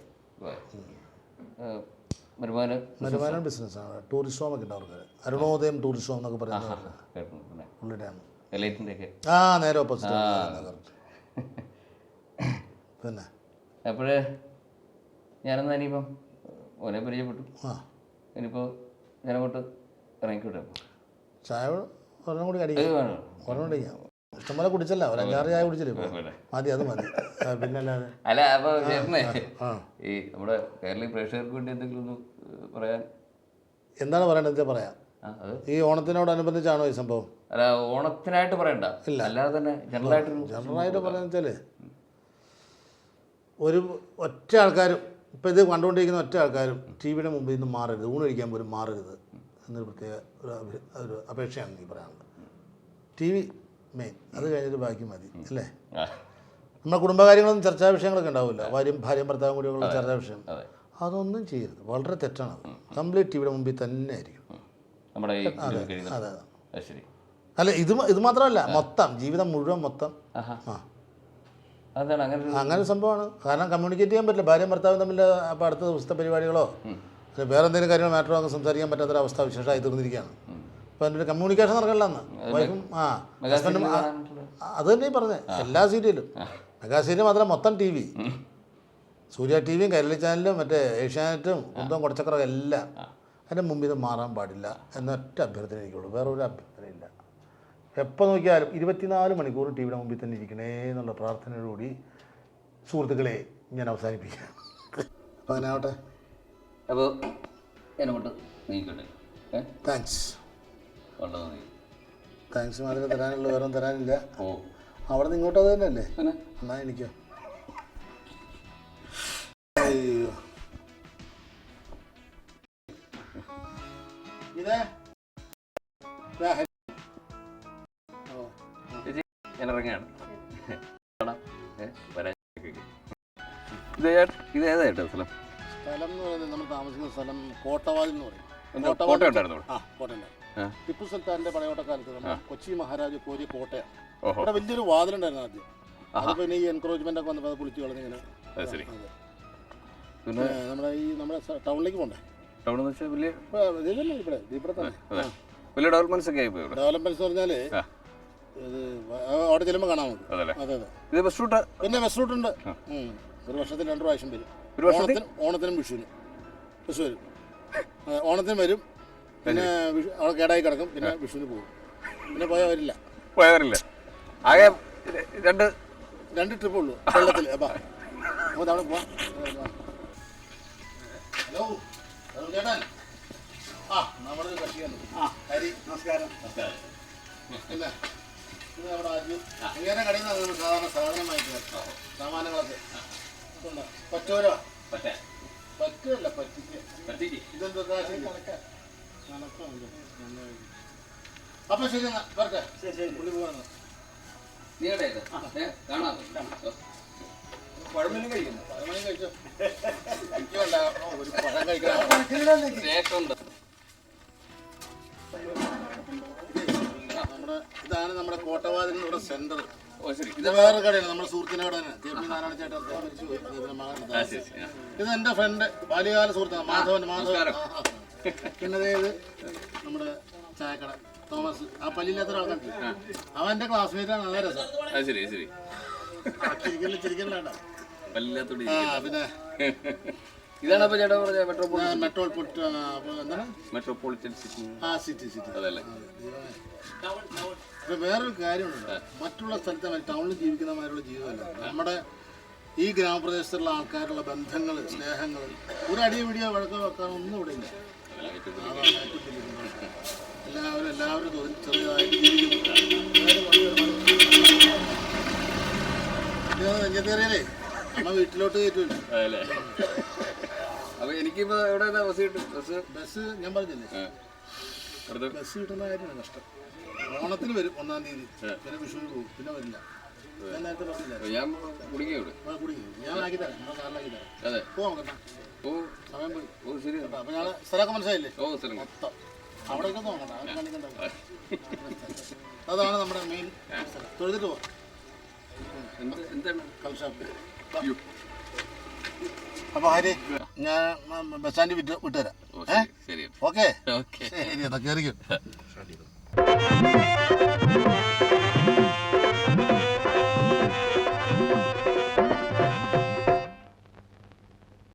B: വരുമാനം
A: ബിസിനസ്സാണ്. ടൂറിസ്റ്റ് ഹോമൊക്കെ ഉണ്ട് അവർക്ക്. അരുണോദയം ടൂറിസ്റ്റ് ഹോം എന്നൊക്കെ പറയുന്നത് പുള്ളിയുടെയാണ്. നേരെ ഓപ്പോസിറ്റ്. പിന്നെ
B: അപ്പോഴേ ഞാനെന്നാ ഇനിയിപ്പം ഓനെ പരിചയപ്പെട്ടു. ഇനിയിപ്പോൾ ഞാനങ്ങോട്ട് ഇറങ്ങിക്കോട്ടെ.
A: ചായ ഒരെണ്ണം കൂടി അടിക്കാം. ഇഷ്ടംപോലെ കുടിച്ചല്ല, ഒരു 5-6 ചായ കുടിച്ചില്ലേ? മതി, അത് മതി. പിന്നെ
B: അല്ല അപ്പോൾ ചേട്ടനെ ഈ നമ്മുടെ കേരളീയ പ്രേക്ഷകർക്ക് വേണ്ടി എന്തെങ്കിലും ഒന്ന് പറയാൻ?
A: എന്താണ് പറയേണ്ടത്? പറയാം. ഈ ഓണത്തിനോടനുബന്ധിച്ചാണോ ഈ സംഭവം?
B: അല്ല, ഓണത്തിനായിട്ട് പറയണ്ട, ഇല്ല, അല്ലാതെ തന്നെ
A: ജനറലായിട്ട് പറയാന്ന് വെച്ചാൽ ഒറ്റ ആൾക്കാരും ഇപ്പോൾ ഇത് കണ്ടുകൊണ്ടിരിക്കുന്ന ഒറ്റ ആൾക്കാരും ടി വിയുടെ മുമ്പിൽ നിന്ന് മാറരുത്, ഊണ് കഴിക്കാൻ പോലും മാറരുത് എന്നൊരു പ്രത്യേക ഒരു അപേക്ഷയാണ് എനിക്ക് പറയാനുള്ളത്. ടി വി മെയിൻ, അത് കഴിഞ്ഞിട്ട് ബാക്കി മതി അല്ലേ? നമ്മുടെ കുടുംബകാര്യങ്ങളൊന്നും ചർച്ചാ വിഷയങ്ങളൊക്കെ ഉണ്ടാവില്ല, ഭാര്യയും ഭർത്താവും കൂടിയുള്ള ചർച്ചാ വിഷയം, അതൊന്നും ചെയ്യരുത്. വളരെ തെറ്റാണ്. കംപ്ലീറ്റ് ടി വിയുടെ മുമ്പിൽ തന്നെ ആയിരിക്കും. അതെ. അല്ല, ഇത് മാത്രമല്ല, മൊത്തം ജീവിതം മുഴുവൻ മൊത്തം അങ്ങനെ സംഭവമാണ്. കാരണം കമ്മ്യൂണിക്കേറ്റ് ചെയ്യാൻ പറ്റില്ല. ഭാര്യയും ഭർത്താവും തമ്മിൽ അപ്പോൾ അടുത്ത ദിവസത്തെ പരിപാടികളോ വേറെ എന്തെങ്കിലും കാര്യങ്ങൾ മാറ്ററോ അങ്ങ് സംസാരിക്കാൻ പറ്റാത്തൊരവസ്ഥ വിശേഷമായി തീർന്നിരിക്കുകയാണ്. അപ്പോൾ അതിൻ്റെ ഒരു കമ്മ്യൂണിക്കേഷൻ നടക്കില്ലെന്ന് വൈഫും ഹസ്ബൻഡും അത് തന്നെ പറഞ്ഞത്. എല്ലാ സീരിയലും, മെഗാ സീരിയൽ മാത്രം മൊത്തം ടി വി, സൂര്യ ടി വിയും കൈരളി ചാനലും മറ്റേ ഏഷ്യാനെറ്റും കുന്തവും കുടച്ചക്രവും എല്ലാം അതിൻ്റെ മുമ്പിൽ നിന്ന് മാറാൻ പാടില്ല എന്നൊറ്റ അഭ്യർത്ഥന എനിക്കുള്ളൂ. വേറെ ഒരു അഭ്യർത്ഥനയില്ല. എപ്പോൾ നോക്കിയാലും 24 മണിക്കൂർ ടി വിയുടെ മുമ്പിൽ തന്നെ ഇരിക്കണേ എന്നുള്ള പ്രാർത്ഥനയോടുകൂടി സുഹൃത്തുക്കളെ ഞാൻ അവസാനിപ്പിക്കാം. അപ്പോൾ അങ്ങനെ ആവട്ടെ.
B: അപ്പോൾ എന്നോട്ട് നീക്കട്ടെ.
A: താങ്ക്സ്. മാതിരി തരാനുള്ള വേറെ തരാനില്ല. അവിടെ നിന്ന് ഇങ്ങോട്ട് അത് തന്നെയല്ലേ? എന്നാ എനിക്കോ? അയ്യോ, ഇതേ
B: ഞാനിറങ്ങാണ്. ഇതേതായിട്ടോ സ്ഥലം?
A: സ്ഥലം എന്ന് പറയുന്നത് നമ്മൾ താമസിക്കുന്ന സ്ഥലം കോട്ടവാതിൽ എന്ന് പറയും. കോട്ടയുണ്ടായിരുന്നു. ടിപ്പു സുൽത്താൻ്റെ പടയോട്ടക്കാലത്ത് നമ്മൾ കൊച്ചി മഹാരാജ് കോരിയ കോട്ടയാണ്. അവിടെ വലിയൊരു വാതിലുണ്ടായിരുന്നു ആദ്യം. അതിപ്പോൾ പിന്നെ ഈ എൻക്രോച്ച്മെൻ്റ് ഒക്കെ വന്നപ്പോൾ അത് പൊളിച്ച് കളഞ്ഞിങ്ങനെ. പിന്നെ നമ്മുടെ ടൗണിലേക്ക് പോകണ്ടേ? ഇവിടെ തന്നെ
B: ഡെവലപ്മെന്റ്സ്
A: എന്ന് പറഞ്ഞാൽ ഇത് അവിടെ ചെല്ലുമ്പോൾ കാണാൻ നമുക്ക്. അതെ. പിന്നെ ബസ് റൂട്ട് ഉണ്ട്. ഒരു വർഷത്തിൽ 2 പ്രാവശ്യം വരും. ഓണത്തിനും വിഷുവിനും ബസ് വരും. ഓണത്തിന് വരും, പിന്നെ അവിടെ കേടായി കിടക്കും, പിന്നെ വിഷുവിന് പോകും, പിന്നെ പോയാൽ വരില്ല.
B: ആകെ
A: 2 ട്രിപ്പ് ഉള്ളൂ വെള്ളത്തിൽ. അപ്പം നമുക്ക് അവിടെ പോവാം. ഹലോ ചേട്ടൻ, നമ്മുടെ കക്ഷിയാണ്. നമസ്കാരം. പിന്നെ ഇത് നമ്മുടെ ആദ്യം ഇങ്ങനെ കടയിൽ നിന്ന് സാധാരണ സാധനമായിട്ട് സാമാനങ്ങളൊക്കെ പറ്റൂരോ? പറ്റല്ല, പറ്റിക്ക്. ഇതെന്താ അപ്പൊ ശരി എന്നാ വരട്ടെ. പുള്ളി പോവാണ്.
C: പഴമൊന്നും കഴിക്കുന്നു.
A: പഴമണി കഴിച്ചോ? എനിക്ക് വേണ്ട. ഒരു പഴം കഴിക്കണം. ഇതാണ് നമ്മുടെ കോട്ടവാതിലിന്റെ സെന്റർ. ഇത് വേറെ കടയാണ്, നമ്മുടെ സുഹൃത്തിൻ്റെ കട തന്നെ. JP നാരായണ ചേട്ടൻ മരിച്ചു പോയി. ഇത് എൻ്റെ ഫ്രണ്ട്, ബാല്യകാല സുഹൃത്താണ്, മാധവൻ. പിന്നെ ഇത് നമ്മുടെ ചായക്കട തോമസ്, ആ പല്ലില്ലാത്ത ആൾക്കാർക്ക് അവൻ്റെ ക്ലാസ്മേറ്റാണ്. നല്ല രസം. ചിരിക്കണ്ട. പിന്നെ
B: ഇതാണ് അപ്പൊ ചേട്ടാ പറഞ്ഞ
A: മെട്രോപൊളിറ്റൻ സിറ്റി. അതല്ലേ. വേറൊരു കാര്യമുണ്ട്, മറ്റുള്ള സ്ഥലത്തെ ടൗണിൽ ജീവിക്കുന്നമാരുള്ള ജീവിതമല്ല നമ്മുടെ ഈ ഗ്രാമപ്രദേശത്തുള്ള ആൾക്കാരുള്ള ബന്ധങ്ങൾ, സ്നേഹങ്ങൾ, ഒരു അടിയോ പിടിയോ വഴക്കോ വെക്കാൻ ഒന്നും ഇവിടെ ഇല്ല. എല്ലാവരും ചെറിയതായിട്ട് ജീവിക്കുന്നു. നെഞ്ചത്തേറിയാലേ നമ്മ വീട്ടിലോട്ട് കയറ്റില്ല.
B: അപ്പൊ എനിക്കിപ്പോ എവിടെ
A: ബസ് ഞാൻ പറഞ്ഞില്ലേ, ബസ് കിട്ടുന്ന കാര്യമാണ് കഷ്ടം. ഓണത്തിന് വരും 1-ാം തീയതി, പിന്നെ വിഷുവിന് പോകും, പിന്നെ വരില്ല. ഞാൻ നേരത്തെ പറഞ്ഞില്ല, കുടിക്കും. ഞാൻ ആക്കി തരാം, നമ്മുടെ കാറിലാക്കി തരാം. പോവാം കേട്ടോ, സമയം പോയി. അപ്പൊ ഞാൻ സ്ഥലമൊക്കെ മനസ്സിലായില്ലേ? മൊത്തം അവിടെയൊക്കെ നോക്കണ്ട, അത് കാണിക്കണ്ട. അതാണ് നമ്മുടെ മെയിൻ സ്ഥലം. തൊഴുതിട്ട് പോവാം. കൽഷാപ്പ്. അപ്പൊ ഹരി, ഞാൻ ബസ് സ്റ്റാൻഡിൽ വിട്ടുതരാം. ഓക്കെ ശരി, എന്നാ കയറിക്കും.